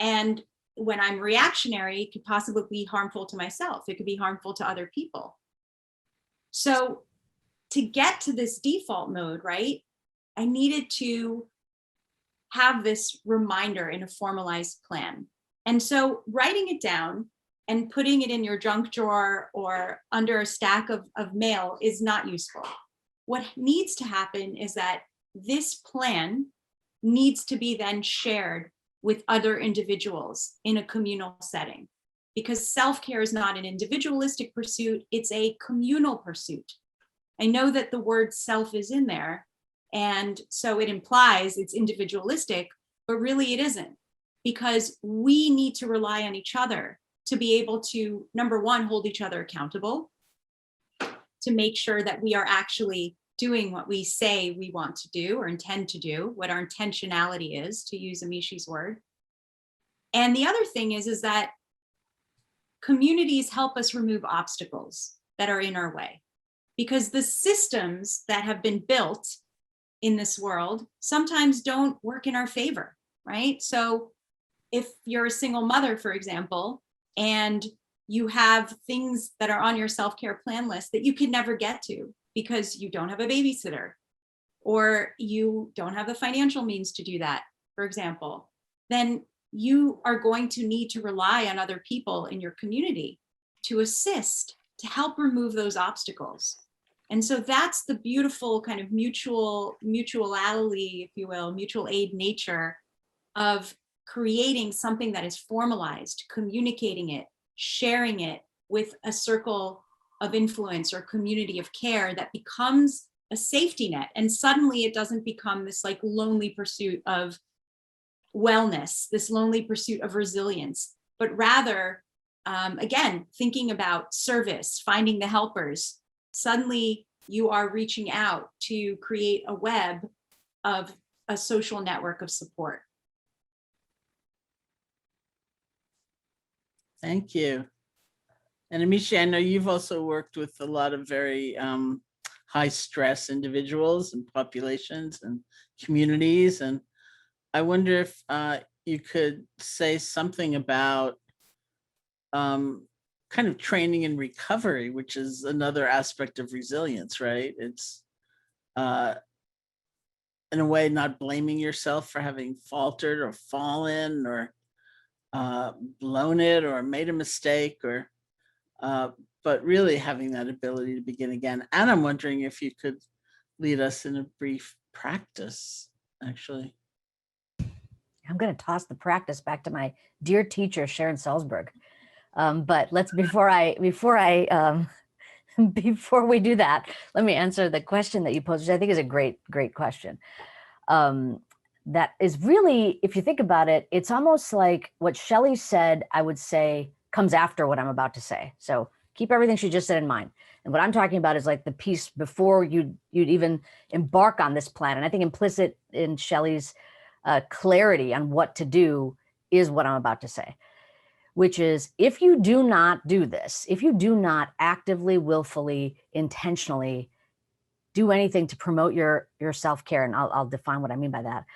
And when I'm reactionary, it could possibly be harmful to myself. It could be harmful to other people. So to get to this default mode, right, I needed to have this reminder in a formalized plan. And so writing it down and putting it in your junk drawer or under a stack of mail is not useful. What needs to happen is that this plan needs to be then shared with other individuals in a communal setting, because self-care is not an individualistic pursuit, it's a communal pursuit. I know that the word self is in there, and so it implies it's individualistic, but really it isn't, because we need to rely on each other to be able to, number one, hold each other accountable, to make sure that we are actually doing what we say we want to do or intend to do, what our intentionality is, to use Amishi's word. And the other thing is that communities help us remove obstacles that are in our way, because the systems that have been built in this world sometimes don't work in our favor, right? So if you're a single mother, for example, and you have things that are on your self-care plan list that you can never get to because you don't have a babysitter, or you don't have the financial means to do that, for example, then you are going to need to rely on other people in your community to assist, to help remove those obstacles. And so that's the beautiful kind of mutuality, if you will, mutual aid nature of creating something that is formalized, communicating it, sharing it with a circle of influence or community of care that becomes a safety net. And suddenly it doesn't become this like lonely pursuit of wellness, this lonely pursuit of resilience, but rather, again, thinking about service, finding the helpers. Suddenly you are reaching out to create a web of a social network of support. Thank you. And Amishi, I know you've also worked with a lot of very high stress individuals and populations and communities. And I wonder if you could say something about kind of training and recovery, which is another aspect of resilience, right? It's in a way not blaming yourself for having faltered or fallen or blown it or made a mistake, or but really having that ability to begin again. And I'm wondering if you could lead us in a brief practice, actually. I'm going to toss the practice back to my dear teacher, Sharon Salzberg. But let's before we do that, let me answer the question that you posed, which I think is a great question. That is really, if you think about it, it's almost like what Shelly said, I would say, comes after what I'm about to say. So keep everything she just said in mind. And what I'm talking about is like the piece before you'd even embark on this plan. And I think implicit in Shelly's clarity on what to do is what I'm about to say, which is, if you do not do this, if you do not actively, willfully, intentionally do anything to promote your self-care, and I'll define what I mean by that,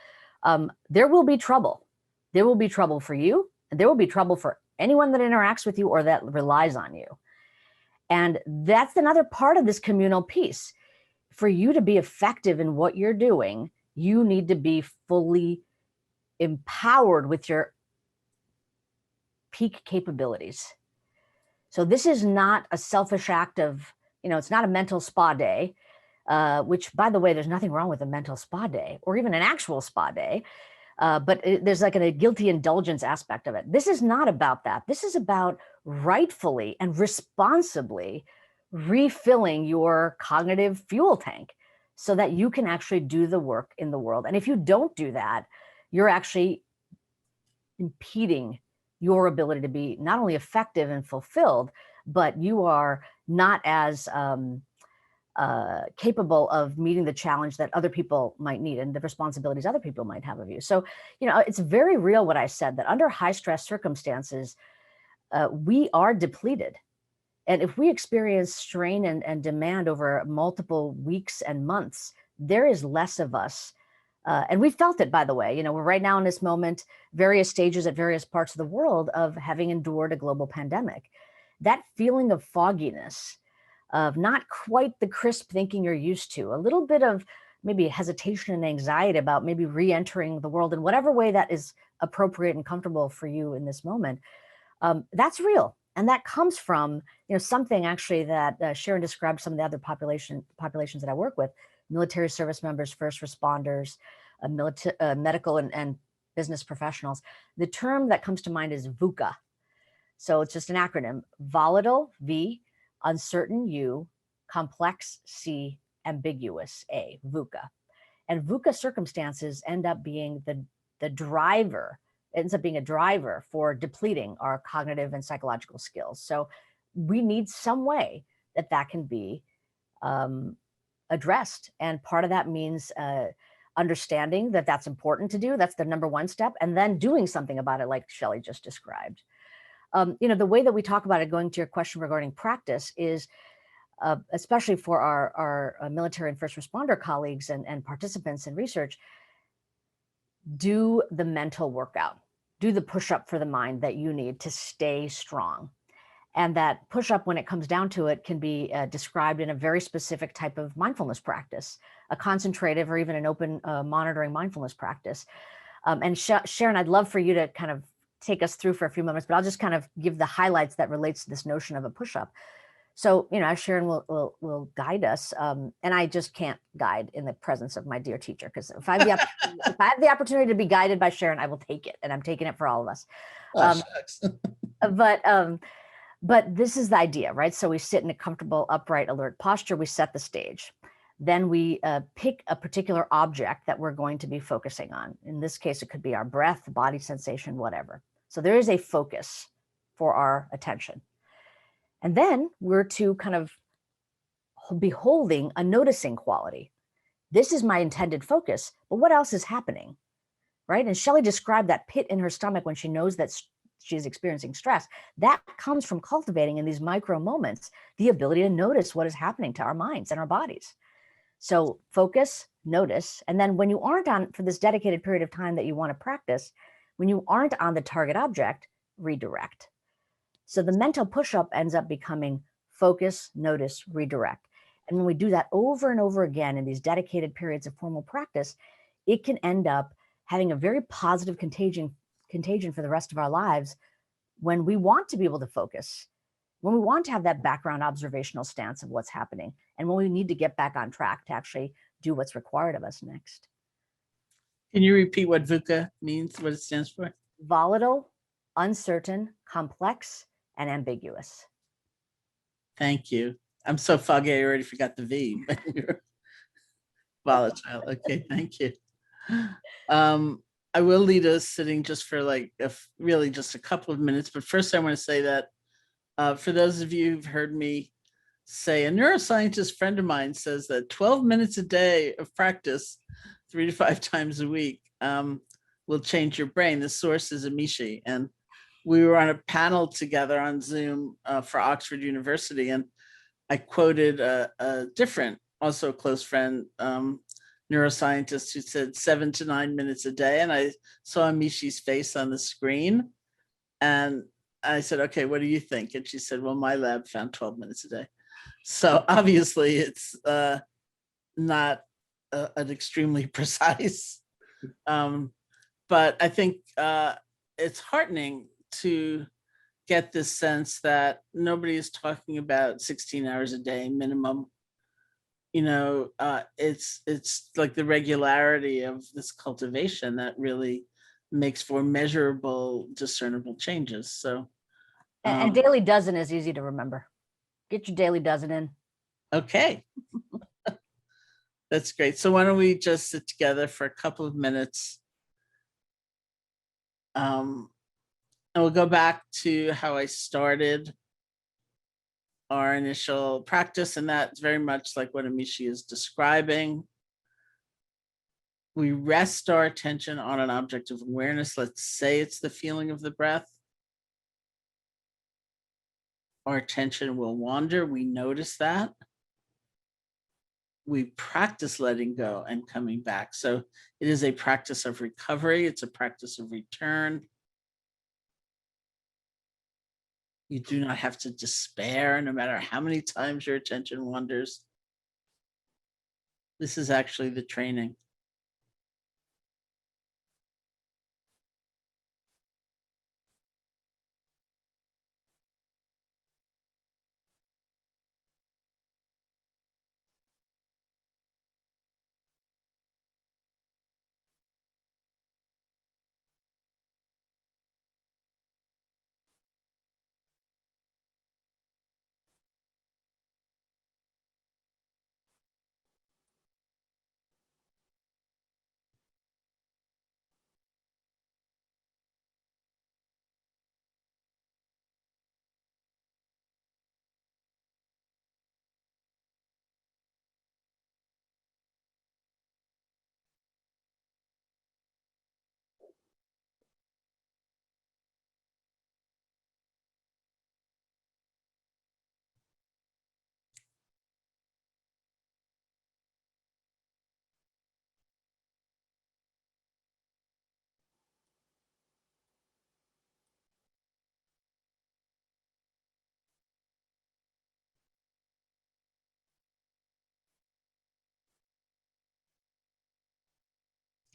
there will be trouble. There will be trouble for you, and there will be trouble for anyone that interacts with you or that relies on you. And that's another part of this communal piece. For you to be effective in what you're doing, you need to be fully empowered with your peak capabilities. So this is not a selfish act of, it's not a mental spa day, which, by the way, there's nothing wrong with a mental spa day or even an actual spa day. But there's like a guilty indulgence aspect of it. This is not about that. This is about rightfully and responsibly refilling your cognitive fuel tank so that you can actually do the work in the world. And if you don't do that, you're actually impeding your ability to be not only effective and fulfilled, but you are not as capable of meeting the challenge that other people might need and the responsibilities other people might have of you. So, you know, it's very real what I said, that under high stress circumstances, we are depleted. And if we experience strain and demand over multiple weeks and months, there is less of us. And we felt it, by the way. You know, we're right now in this moment, various stages at various parts of the world of having endured a global pandemic. That feeling of fogginess, of not quite the crisp thinking you're used to, a little bit of maybe hesitation and anxiety about maybe re-entering the world in whatever way that is appropriate and comfortable for you in this moment, that's real. And that comes from, you know, something actually that Sharon described, some of the other populations that I work with, military service members, first responders, medical and business professionals. The term that comes to mind is VUCA. So it's just an acronym: volatile, V, uncertain, U, complex, C, ambiguous, A, VUCA. And VUCA circumstances end up being the driver, ends up being a driver for depleting our cognitive and psychological skills. So we need some way that can be addressed. And part of that means understanding that that's important to do. That's the number one step. And then doing something about it, like Shelly just described. You know, the way that we talk about it, going to your question regarding practice, is especially for our military and first responder colleagues and participants in research, do the mental workout, do the push-up for the mind that you need to stay strong. And that push-up, when it comes down to it, can be described in a very specific type of mindfulness practice, a concentrative or even an open monitoring mindfulness practice. And Sharon, I'd love for you to kind of take us through for a few moments, but I'll just kind of give the highlights that relates to this notion of a push-up. So, you know, as Sharon will guide us, and I just can't guide in the presence of my dear teacher, because if I have the opportunity to be guided by Sharon, I will take it, and I'm taking it for all of us. But this is the idea, right? So we sit in a comfortable, upright, alert posture. We set the stage. Then we pick a particular object that we're going to be focusing on. In this case, it could be our breath, body sensation, whatever. So there is a focus for our attention. And then we're to kind of be holding a noticing quality. This is my intended focus, but what else is happening, right? And Shelly described that pit in her stomach when she knows that she's experiencing stress. That comes from cultivating in these micro moments the ability to notice what is happening to our minds and our bodies. So focus, notice, and then when you aren't on, for this dedicated period of time that you want to practice, when you aren't on the target object, redirect. So the mental push-up ends up becoming focus, notice, redirect. And when we do that over and over again in these dedicated periods of formal practice, it can end up having a very positive contagion for the rest of our lives when we want to be able to focus, when we want to have that background observational stance of what's happening, and when we need to get back on track to actually do what's required of us next. Can you repeat what VUCA means, what it stands for? Volatile, uncertain, complex, and ambiguous. Thank you. I'm so foggy, I already forgot the V. Volatile. Okay, thank you. I will lead us sitting just for like really just a couple of minutes. But first, I want to say that for those of you who've heard me say, a neuroscientist friend of mine says that 12 minutes a day of practice, 3 to 5 times a week, will change your brain. The source is Amishi. And we were on a panel together on Zoom for Oxford University. And I quoted a different, also close friend, neuroscientist, who said 7 to 9 minutes a day. And I saw Amishi's face on the screen. And I said, okay, what do you think? And she said, well, my lab found 12 minutes a day. So obviously it's not an extremely precise, but I think it's heartening to get this sense that nobody is talking about 16 hours a day minimum. You know, it's like the regularity of this cultivation that really makes for measurable, discernible changes. So, and daily dozen is easy to remember. Get your daily dozen in. Okay. That's great. So why don't we just sit together for a couple of minutes. And we'll go back to how I started our initial practice, and that's very much like what Amishi is describing. We rest our attention on an object of awareness. Let's say it's the feeling of the breath. Our attention will wander. We notice that. We practice letting go and coming back. So it is a practice of recovery. It's a practice of return. You do not have to despair no matter how many times your attention wanders. This is actually the training.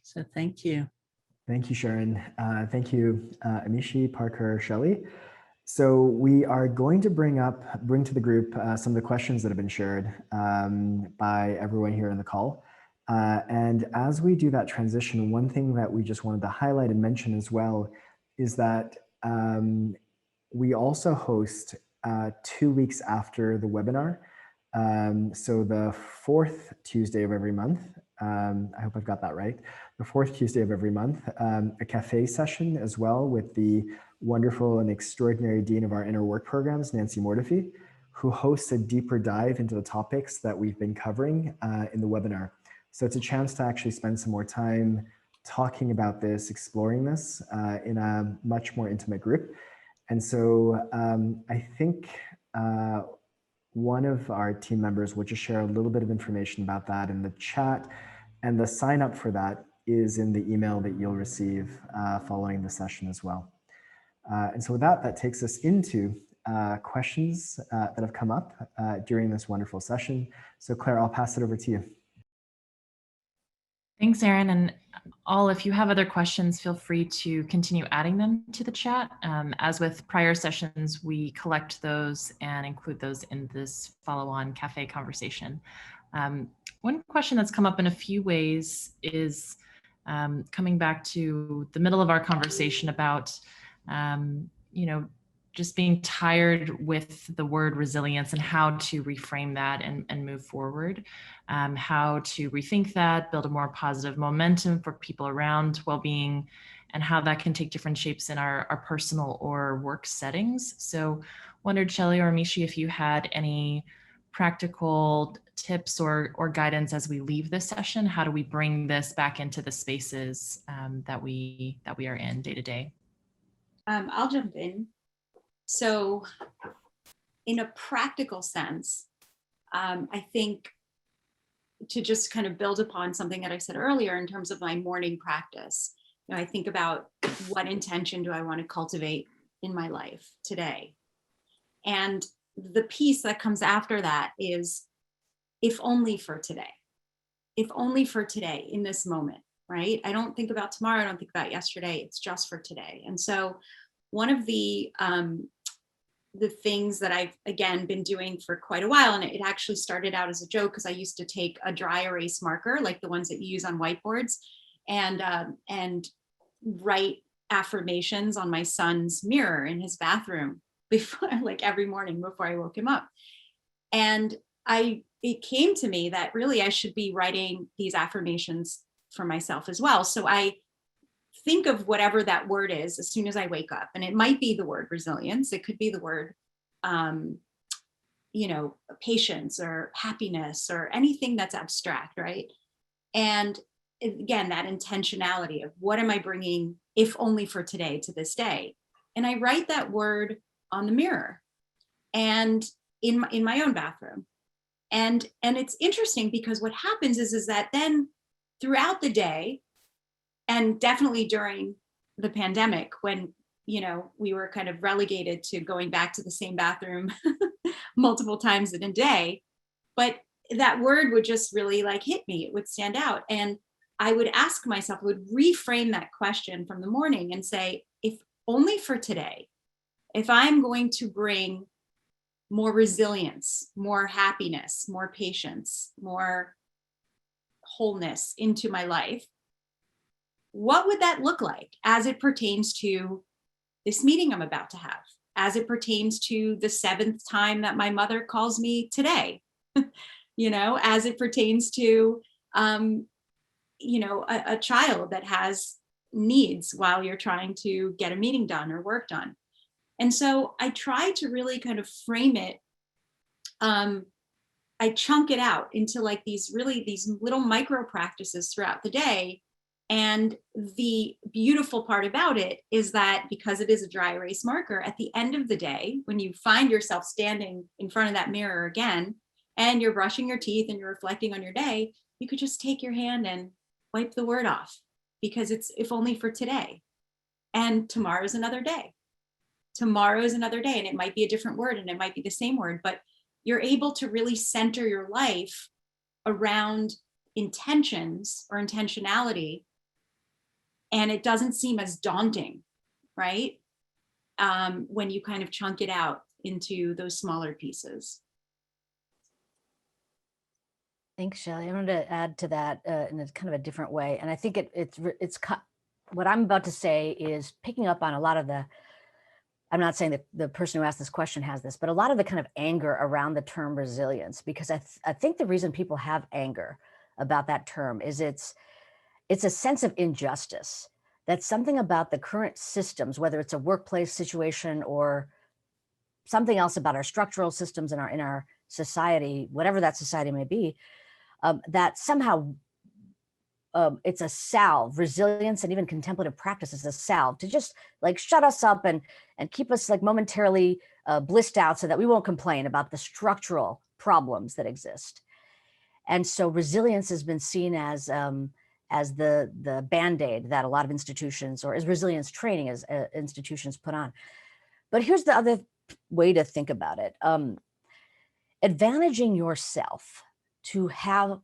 So thank you. Thank you, Sharon. Thank you, Amishi, Parker, Shelly. So we are going to bring to the group some of the questions that have been shared by everyone here in the call. And as we do that transition, one thing that we just wanted to highlight and mention as well is that we also host 2 weeks after the webinar. So the fourth Tuesday of every month, I hope I've got that right, the fourth Tuesday of every month, a cafe session as well with the wonderful and extraordinary Dean of our Inner Work programs, Nancy Mortefi, who hosts a deeper dive into the topics that we've been covering in the webinar. So it's a chance to actually spend some more time talking about this, exploring this in a much more intimate group. And so I think one of our team members will just share a little bit of information about that in the chat, and the sign up for that is in the email that you'll receive following the session as well. And so with that, that takes us into questions that have come up during this wonderful session. So Claire, I'll pass it over to you. Thanks, Aaron. And all, if you have other questions, feel free to continue adding them to the chat. As with prior sessions, we collect those and include those in this follow-on cafe conversation. One question that's come up in a few ways is coming back to the middle of our conversation about, just being tired with the word resilience and how to reframe that and move forward, how to rethink that, build a more positive momentum for people around well-being, and how that can take different shapes in our personal or work settings. So wondered, Shelly or Amishi, if you had any practical tips or guidance as we leave this session. How do we bring this back into the spaces that we are in day to day? I'll jump in. So in a practical sense, I think to just kind of build upon something that I said earlier in terms of my morning practice, I think about what intention do I want to cultivate in my life today? And the piece that comes after that is, if only for today, in this moment, right? I don't think about tomorrow. I don't think about yesterday. It's just for today. And so one of the things that I've, again, been doing for quite a while, and it actually started out as a joke because I used to take a dry erase marker, like the ones that you use on whiteboards, and write affirmations on my son's mirror in his bathroom before, like every morning before I woke him up. And it came to me that really I should be writing these affirmations for myself as well. So I think of whatever that word is as soon as I wake up. And it might be the word resilience. It could be the word patience or happiness or anything that's abstract, right? And again, that intentionality of what am I bringing, if only for today, to this day. And I write that word on the mirror and in my own bathroom. And it's interesting because what happens is that then throughout the day, and definitely during the pandemic, when we were kind of relegated to going back to the same bathroom multiple times in a day, but that word would just really like hit me. It would stand out. And I would ask myself, I would reframe that question from the morning and say, if only for today, if I'm going to bring more resilience, more happiness, more patience, more wholeness into my life, what would that look like as it pertains to this meeting I'm about to have, as it pertains to the 7th time that my mother calls me today, as it pertains to, a child that has needs while you're trying to get a meeting done or work done. And so I try to really kind of frame it. I chunk it out into like these little micro practices throughout the day. And the beautiful part about it is that because it is a dry erase marker, at the end of the day, when you find yourself standing in front of that mirror again, and you're brushing your teeth and you're reflecting on your day, you could just take your hand and wipe the word off, because it's if only for today. And tomorrow's another day. Tomorrow is another day, and it might be a different word and it might be the same word, but you're able to really center your life around intentions or intentionality. And it doesn't seem as daunting, right? When you kind of chunk it out into those smaller pieces. Thanks, Shelly. I wanted to add to that in a kind of a different way. And I think it's what I'm about to say is picking up on a lot of the, I'm not saying that the person who asked this question has this, but a lot of the kind of anger around the term resilience, because I think the reason people have anger about that term is it's a sense of injustice. That's something about the current systems, whether it's a workplace situation or something else about our structural systems in our society, whatever that society may be, that somehow it's a salve. Resilience and even contemplative practice is a salve to just like shut us up and keep us like momentarily blissed out so that we won't complain about the structural problems that exist. And so resilience has been seen as the Band-Aid that a lot of institutions, or as resilience training as institutions put on. But here's the other way to think about it. Advantaging yourself to have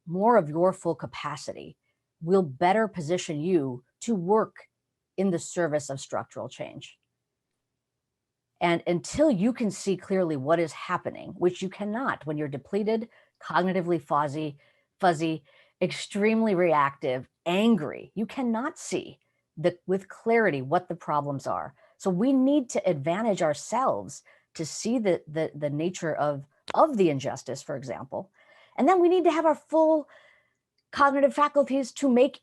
more of your full capacity will better position you to work in the service of structural change. And until you can see clearly what is happening, which you cannot when you're depleted, cognitively fuzzy, extremely reactive, angry, you cannot see with clarity what the problems are. So we need to advantage ourselves to see the nature of the injustice, for example. And then we need to have our full cognitive faculties to make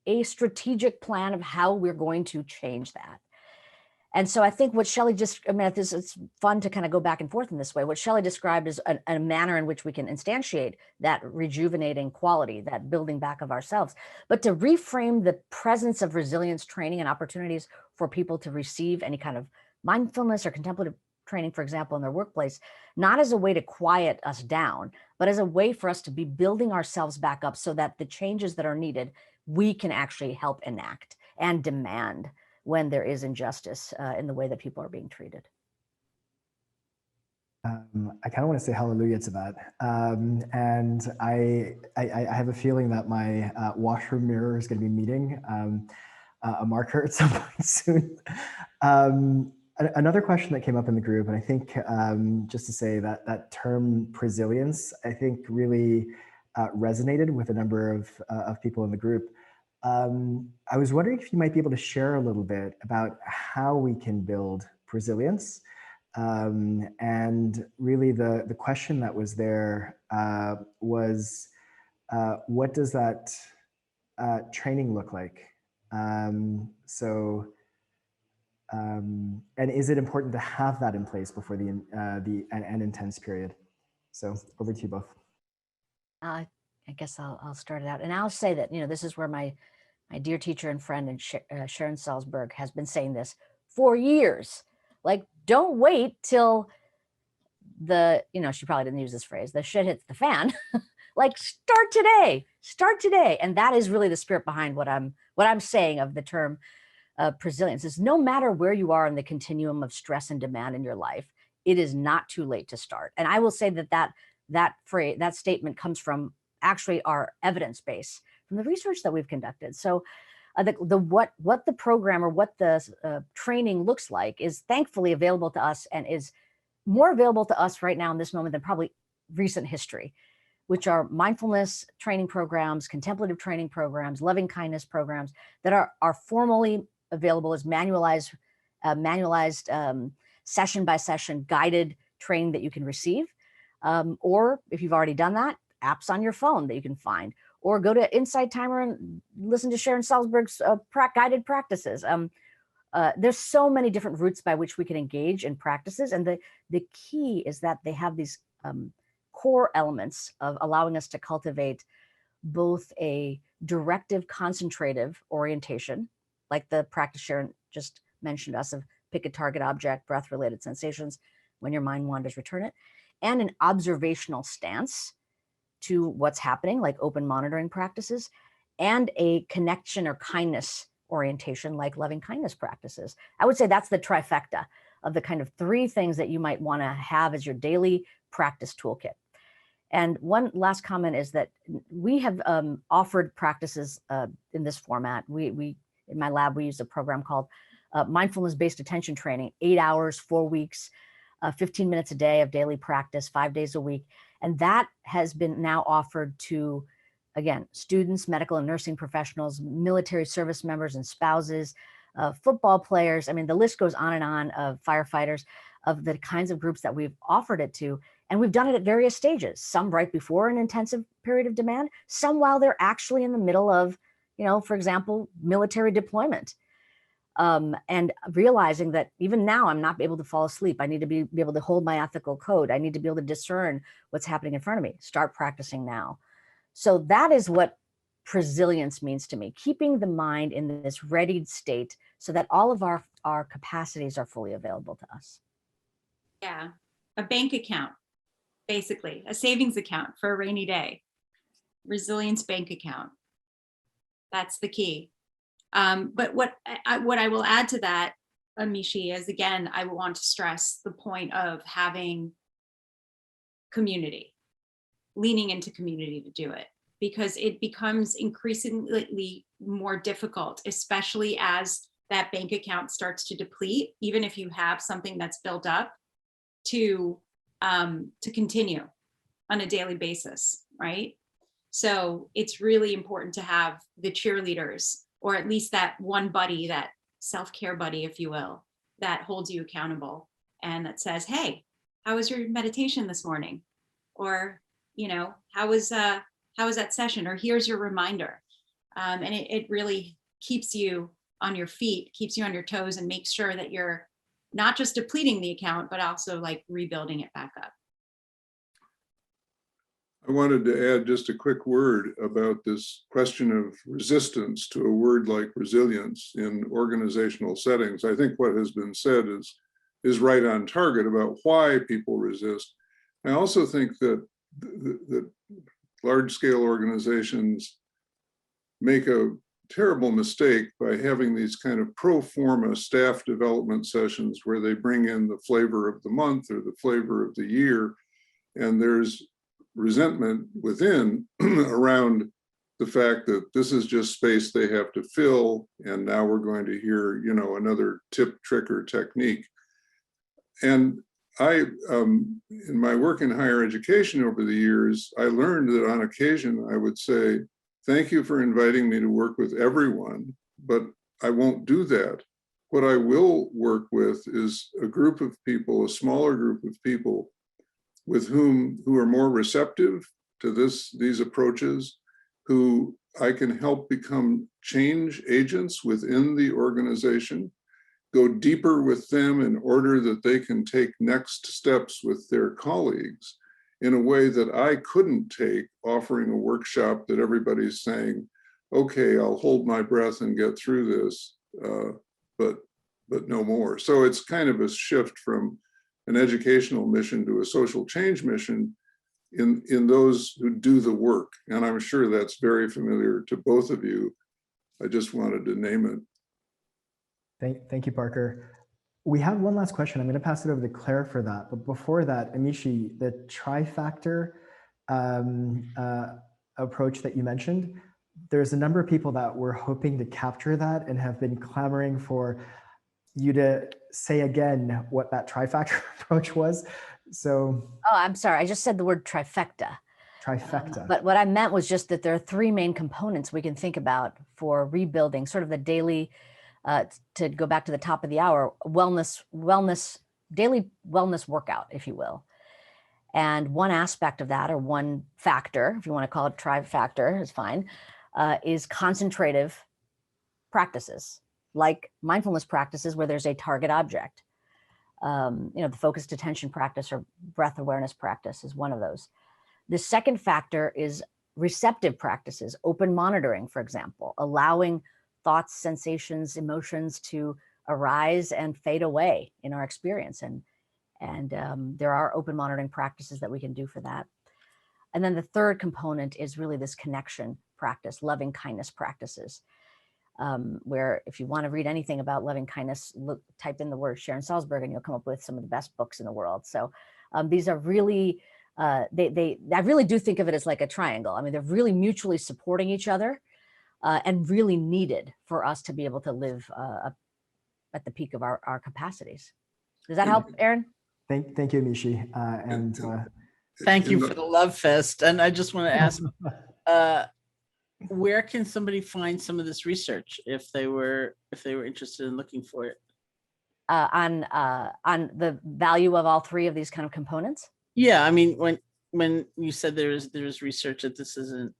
a strategic plan of how we're going to change that. And so I think what Shelly it's fun to kind of go back and forth in this way. What Shelly described is a manner in which we can instantiate that rejuvenating quality, that building back of ourselves, but to reframe the presence of resilience training and opportunities for people to receive any kind of mindfulness or contemplative training, for example, in their workplace, not as a way to quiet us down, but as a way for us to be building ourselves back up so that the changes that are needed, we can actually help enact and demand when there is injustice in the way that people are being treated. I kind of want to say hallelujah to that. And I have a feeling that my washroom mirror is going to be meeting a marker at some point soon. Another question that came up in the group, and I think just to say that term presilience, I think really resonated with a number of people in the group. I was wondering if you might be able to share a little bit about how we can build resilience. And really the question that was there was, what does that training look like? So And is it important to have that in place before an intense period? So over to you both. I guess I'll start it out, and I'll say that, this is where my dear teacher and friend and Sharon Salzberg has been saying this for years. Like, don't wait till she probably didn't use this phrase, the shit hits the fan. Like, start today. And that is really the spirit behind what I'm saying of the term resilience. Is no matter where you are in the continuum of stress and demand in your life, it is not too late to start. And I will say that phrase, that statement comes from actually our evidence base from the research that we've conducted. So what the program or what the training looks like is thankfully available to us, and is more available to us right now in this moment than probably recent history, which are mindfulness training programs, contemplative training programs, loving kindness programs that are formally available as manualized session by session guided training that you can receive. Or if you've already done that, apps on your phone that you can find, or go to Insight Timer and listen to Sharon Salzberg's guided practices. There's so many different routes by which we can engage in practices. And the key is that they have these core elements of allowing us to cultivate both a directive, concentrative orientation, like the practice Sharon just mentioned us of pick a target object, breath-related sensations, when your mind wanders, return it, and an observational stance to what's happening, like open monitoring practices, and a connection or kindness orientation, like loving kindness practices. I would say that's the trifecta of the kind of three things that you might want to have as your daily practice toolkit. And one last comment is that we have offered practices in this format. We in my lab, we use a program called mindfulness-based attention training, 8 hours, 4 weeks, 15 minutes a day of daily practice, 5 days a week. And that has been now offered to, again, students, medical and nursing professionals, military service members and spouses, football players. I mean, the list goes on and on, of firefighters, of the kinds of groups that we've offered it to. And we've done it at various stages, some right before an intensive period of demand, some while they're actually in the middle of, for example, military deployment. And realizing that even now I'm not able to fall asleep. I need to be able to hold my ethical code. I need to be able to discern what's happening in front of me. Start practicing now. So that is what resilience means to me, keeping the mind in this readied state so that all of our capacities are fully available to us. Yeah, a bank account, basically, a savings account for a rainy day. Resilience bank account. That's the key. But what I will add to that, Amishi, is, again, I want to stress the point of having community, leaning into community to do it, because it becomes increasingly more difficult, especially as that bank account starts to deplete, even if you have something that's built up, to continue on a daily basis, right? So it's really important to have the cheerleaders, or at least that one buddy, that self-care buddy, if you will, that holds you accountable and that says, hey, how was your meditation this morning? Or, how was that session? Or here's your reminder. And it really keeps you on your feet, keeps you on your toes, and makes sure that you're not just depleting the account, but also like rebuilding it back up. I wanted to add just a quick word about this question of resistance to a word like resilience in organizational settings. I think what has been said is right on target about why people resist. I also think that large-scale organizations make a terrible mistake by having these kind of pro forma staff development sessions where they bring in the flavor of the month or the flavor of the year, and there's resentment within around the fact that this is just space they have to fill, and now we're going to hear, another tip, trick, or technique. And I, in my work in higher education over the years, I learned that on occasion I would say, thank you for inviting me to work with everyone, but I won't do that. What I will work with is a group of people, a smaller group of people who are more receptive to these approaches, who I can help become change agents within the organization. go deeper with them in order that they can take next steps with their colleagues in a way that I couldn't take offering a workshop that everybody's saying, okay, I'll hold my breath and get through this, but no more. So it's kind of a shift from an educational mission to a social change mission in those who do the work. And I'm sure that's very familiar to both of you. I just wanted to name it. Thank you, Parker. We have one last question. I'm going to pass it over to Claire for that. But before that, Amishi, the tri-factor approach that you mentioned, there's a number of people that were hoping to capture that and have been clamoring for you to say again what that tri-factor approach was. So. Oh, I'm sorry. I just said the word trifecta. Trifecta. But what I meant was just that there are three main components we can think about for rebuilding sort of the daily, to go back to the top of the hour, daily wellness workout, if you will. And one aspect of that, or one factor, if you want to call it trifactor, is fine, is concentrative practices, like mindfulness practices where there's a target object. The focused attention practice or breath awareness practice is one of those. The second factor is receptive practices, open monitoring, for example, allowing thoughts, sensations, emotions to arise and fade away in our experience. And there are open monitoring practices that we can do for that. And then the third component is really this connection practice, loving kindness practices, where if you want to read anything about loving kindness, type in the word Sharon Salzberg and you'll come up with some of the best books in the world. So these are really, I really do think of it as like a triangle. I mean, they're really mutually supporting each other and really needed for us to be able to live at the peak of our capacities. Does that help, Aaron? Thank you, Amishi. Thank you for the love fest. And I just want to ask, where can somebody find some of this research if they were interested in looking for it? On the value of all three of these kind of components? Yeah, I mean, when you said there's research that this isn't.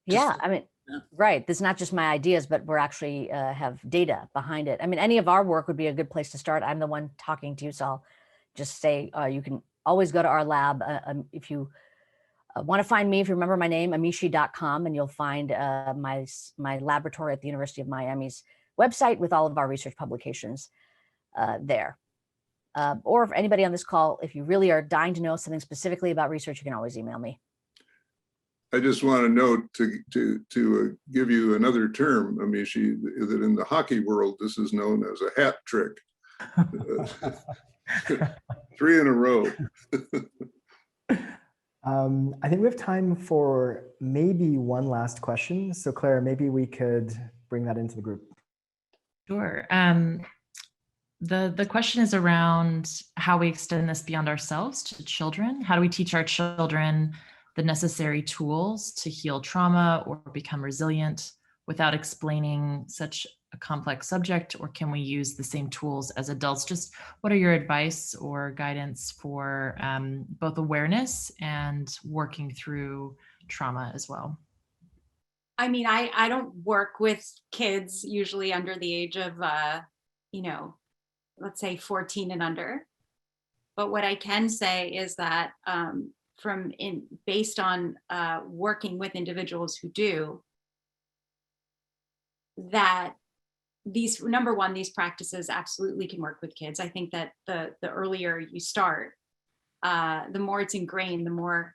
Yeah, I mean, right. It's not just my ideas, but we're actually have data behind it. I mean, any of our work would be a good place to start. I'm the one talking to you, so I'll just say you can always go to our lab. If you want to find me, if you remember my name, amishi.com, and you'll find my laboratory at the University of Miami's website with all of our research publications there. Or if anybody on this call, if you really are dying to know something specifically about research, you can always email me. I just want to note to give you another term, Amishi, that in the hockey world, this is known as a hat trick. 3 in a row. I think we have time for maybe one last question. So Claire, maybe we could bring that into the group. Sure. The question is around how we extend this beyond ourselves to children. How do we teach our children the necessary tools to heal trauma or become resilient without explaining such a complex subject? Or can we use the same tools as adults? Just what are your advice or guidance for both awareness and working through trauma as well? I mean, I don't work with kids usually under the age of, let's say 14 and under. But what I can say is that based on working with individuals who do, that these practices absolutely can work with kids. I think that the earlier you start, the more it's ingrained, the more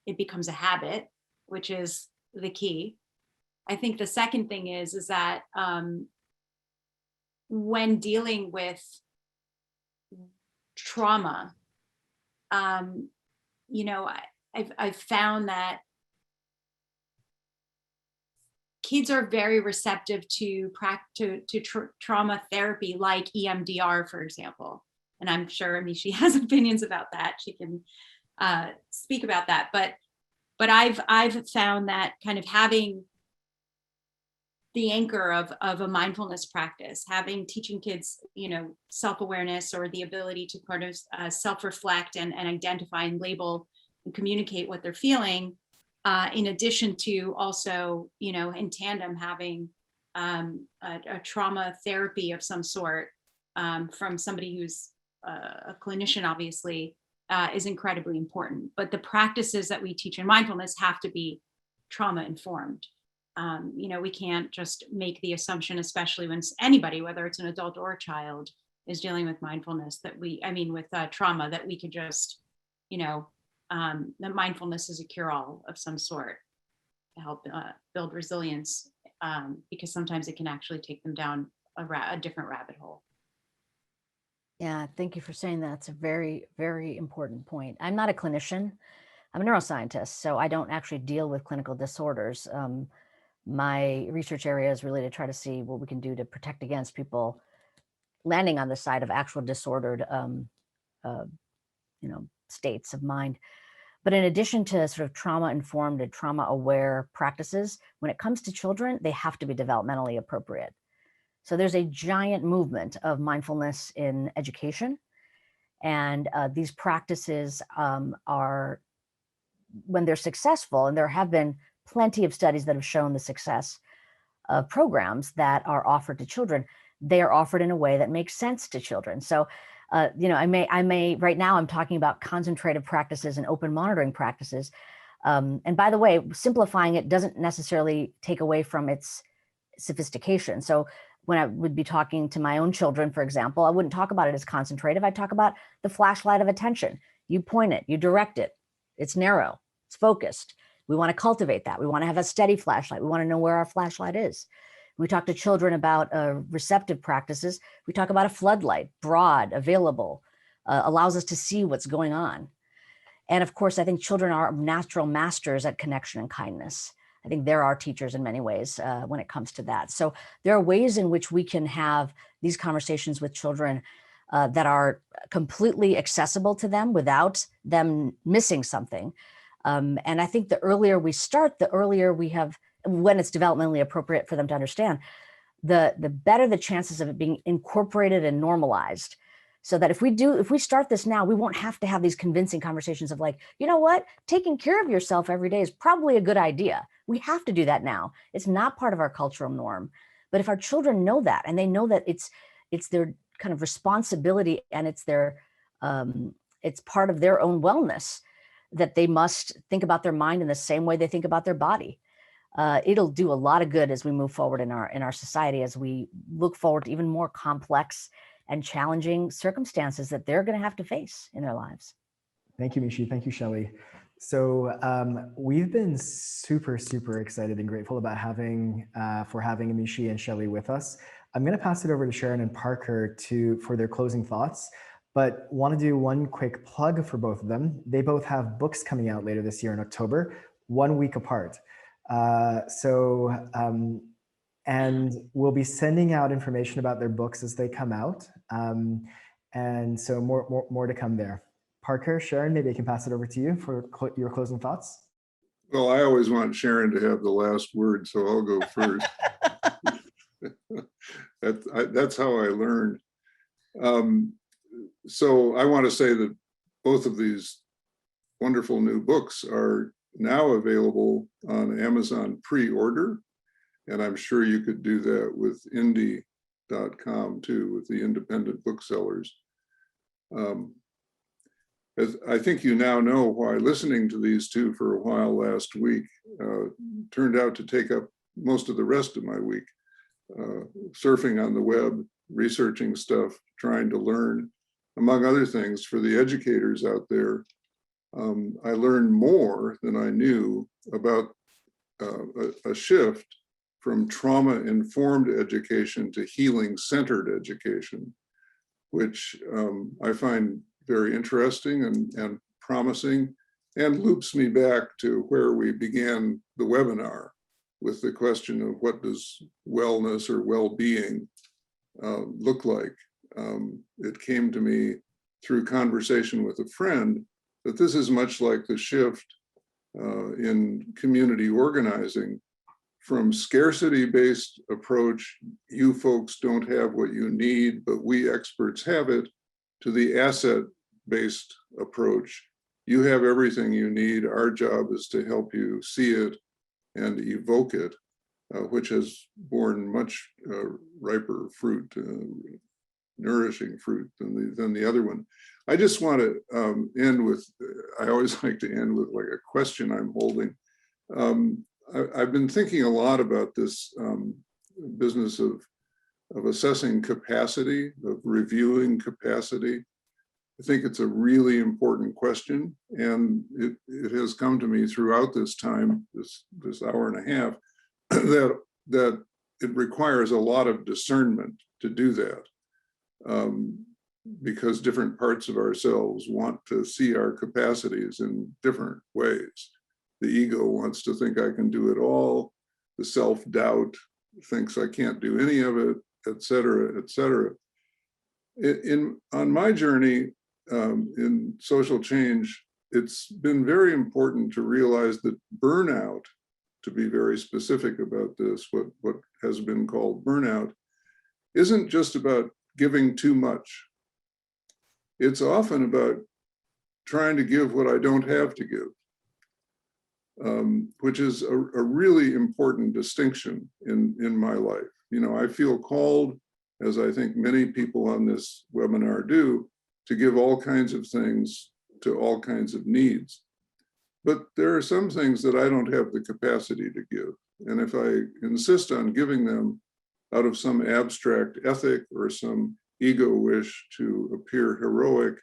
it becomes a habit, which is the key. I think the second thing is that when dealing with trauma, I've found that kids are very receptive to trauma therapy, like EMDR, for example. And I'm sure Amishi has opinions about that. She can speak about that. But I've found that kind of having the anchor of a mindfulness practice, teaching kids, self-awareness or the ability to kind of self-reflect and identify and label and communicate what they're feeling, in addition to also, in tandem having a trauma therapy of some sort from somebody who's a clinician, obviously, is incredibly important. But the practices that we teach in mindfulness have to be trauma informed. We can't just make the assumption, especially when anybody, whether it's an adult or a child, is dealing with mindfulness, with trauma, that we could just, that mindfulness is a cure-all of some sort to help build resilience, because sometimes it can actually take them down a different rabbit hole. Yeah, thank you for saying that. It's a very, very important point. I'm not a clinician. I'm a neuroscientist, so I don't actually deal with clinical disorders. My research area is really to try to see what we can do to protect against people landing on the side of actual disordered, states of mind. But in addition to sort of trauma-informed and trauma-aware practices, when it comes to children, they have to be developmentally appropriate. So there's a giant movement of mindfulness in education. And these practices are, when they're successful, and there have been plenty of studies that have shown the success of programs that are offered to children, they are offered in a way that makes sense to children. So, I may, right now I'm talking about concentrative practices and open monitoring practices. And by the way, simplifying it doesn't necessarily take away from its sophistication. So when I would be talking to my own children, for example, I wouldn't talk about it as concentrative. I'd talk about the flashlight of attention. You point it, you direct it. It's narrow, it's focused. We want to cultivate that. We want to have a steady flashlight. We want to know where our flashlight is. When we talk to children about receptive practices, we talk about a floodlight, broad, available, allows us to see what's going on. And of course, I think children are natural masters at connection and kindness. I think they're our teachers in many ways when it comes to that. So there are ways in which we can have these conversations with children that are completely accessible to them without them missing something. And I think the earlier we start, the earlier we have, when it's developmentally appropriate for them to understand, the better the chances of it being incorporated and normalized. So that if we start this now, we won't have to have these convincing conversations of like, you know what, taking care of yourself every day is probably a good idea. We have to do that now. It's not part of our cultural norm. But if our children know that, and they know that it's their kind of responsibility, and it's part of their own wellness, that they must think about their mind in the same way they think about their body. It'll do a lot of good as we move forward in our society, as we look forward to even more complex and challenging circumstances that they're going to have to face in their lives. Thank you, Amishi. Thank you, Shelly. So we've been super, super excited and grateful about having Amishi and Shelly with us. I'm going to pass it over to Sharon and Parker for their closing thoughts, but want to do one quick plug for both of them. They both have books coming out later this year in October, 1 week apart. And we'll be sending out information about their books as they come out. And so more to come there. Parker, Sharon, maybe I can pass it over to you for your closing thoughts. Well, I always want Sharon to have the last word, so I'll go first. That's how I learned. So I want to say that both of these wonderful new books are now available on Amazon pre-order. And I'm sure you could do that with indie.com too, with the independent booksellers. As I think you now know why listening to these two for a while last week turned out to take up most of the rest of my week. Surfing on the web, researching stuff, trying to learn, among other things. For the educators out there, I learned more than I knew about a shift from trauma-informed education to healing-centered education, which I find very interesting and promising, and loops me back to where we began the webinar with the question of what does wellness or well-being look like. It came to me through conversation with a friend that this is much like the shift in community organizing from scarcity-based approach, you folks don't have what you need, but we experts have it, to the asset-based approach. You have everything you need. Our job is to help you see it and evoke it. which has borne much riper fruit, nourishing fruit than the other one. I just want to end with, I always like to end with like a question I'm holding. I've been thinking a lot about this business of assessing capacity, of reviewing capacity. I think it's a really important question, and it has come to me throughout this time, this hour and a half, that it requires a lot of discernment to do that, because different parts of ourselves want to see our capacities in different ways. The ego wants to think I can do it all. The self-doubt thinks I can't do any of it, et cetera, et cetera. On my journey in social change, it's been very important to realize that burnout, to be very specific about this, what has been called burnout, isn't just about giving too much. It's often about trying to give what I don't have to give, which is a really important distinction in my life. You know, I feel called, as I think many people on this webinar do, to give all kinds of things to all kinds of needs. But there are some things that I don't have the capacity to give. And if I insist on giving them out of some abstract ethic or some ego wish to appear heroic,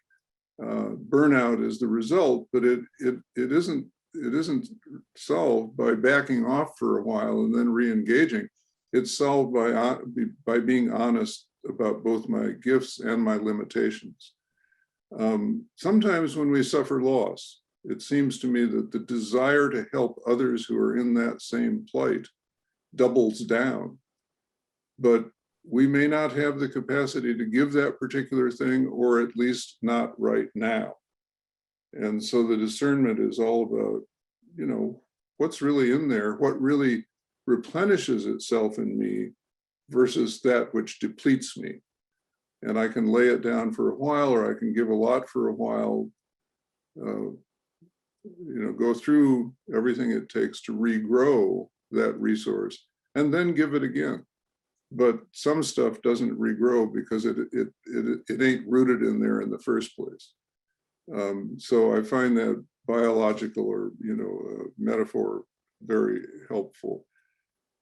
burnout is the result, but it isn't solved by backing off for a while and then re-engaging. It's solved by being honest about both my gifts and my limitations. Sometimes when we suffer loss, it seems to me that the desire to help others who are in that same plight doubles down. But we may not have the capacity to give that particular thing, or at least not right now. And so the discernment is all about, you know, what's really in there, what really replenishes itself in me versus that which depletes me. And I can lay it down for a while, or I can give a lot for a while, you know, go through everything it takes to regrow that resource and then give it again. But some stuff doesn't regrow because it ain't rooted in there in the first place. So I find that biological, or, you know, metaphor very helpful.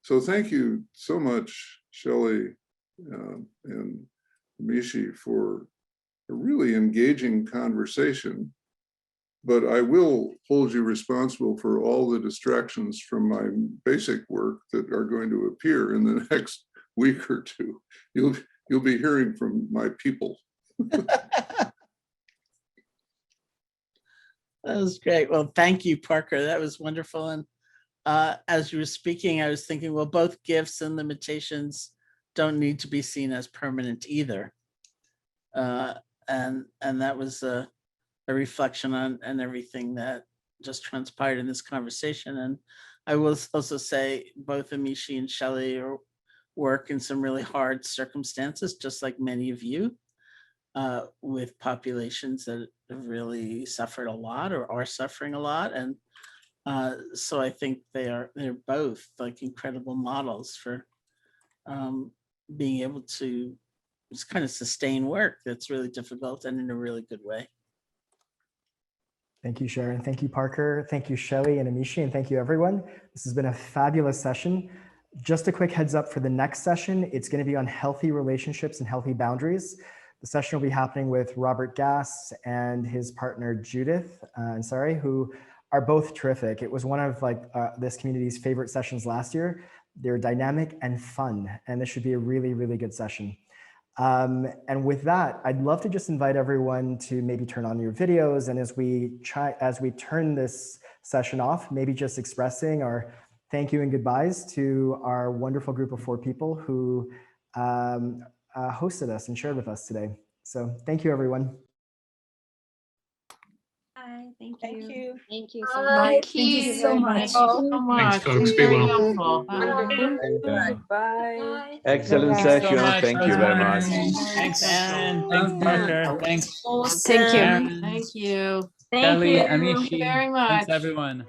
So thank you so much, Shelly and Amishi, for a really engaging conversation. But I will hold you responsible for all the distractions from my basic work that are going to appear in the next week or two. You'll be hearing from my people. That was great. Well, thank you, Parker. That was wonderful. And as you were speaking, I was thinking, well, both gifts and limitations don't need to be seen as permanent either. And that was a reflection on everything that just transpired in this conversation. And I will also say both Amishi and Shelly work in some really hard circumstances, just like many of you, with populations that have really suffered a lot or are suffering a lot. And so I think they're both like incredible models for being able to just kind of sustain work that's really difficult and in a really good way. Thank you, Sharon. Thank you, Parker. Thank you, Shelly and Amishi, and thank you, everyone. This has been a fabulous session. Just a quick heads up for the next session. It's going to be on healthy relationships and healthy boundaries. The session will be happening with Robert Gass and his partner, Judith Ansari, who are both terrific. It was one of this community's favorite sessions last year. They're dynamic and fun, and this should be a really, really good session. And with that, I'd love to just invite everyone to maybe turn on your videos. And as we turn this session off, maybe just expressing our thank you and goodbyes to our wonderful group of 4 people who hosted us and shared with us today. So thank you, everyone. Hi, thank Thank you. you. Thank you so much. Thank you so much. Thanks, folks. Be Very well. helpful. Bye. Excellent Thanks so session. much. Thank you very much. Thanks, Anne. Thanks, Parker. Thanks, Thank you. Sharon, Thank you. Thank Kelly, you. Amishi. Very much. Thanks, everyone.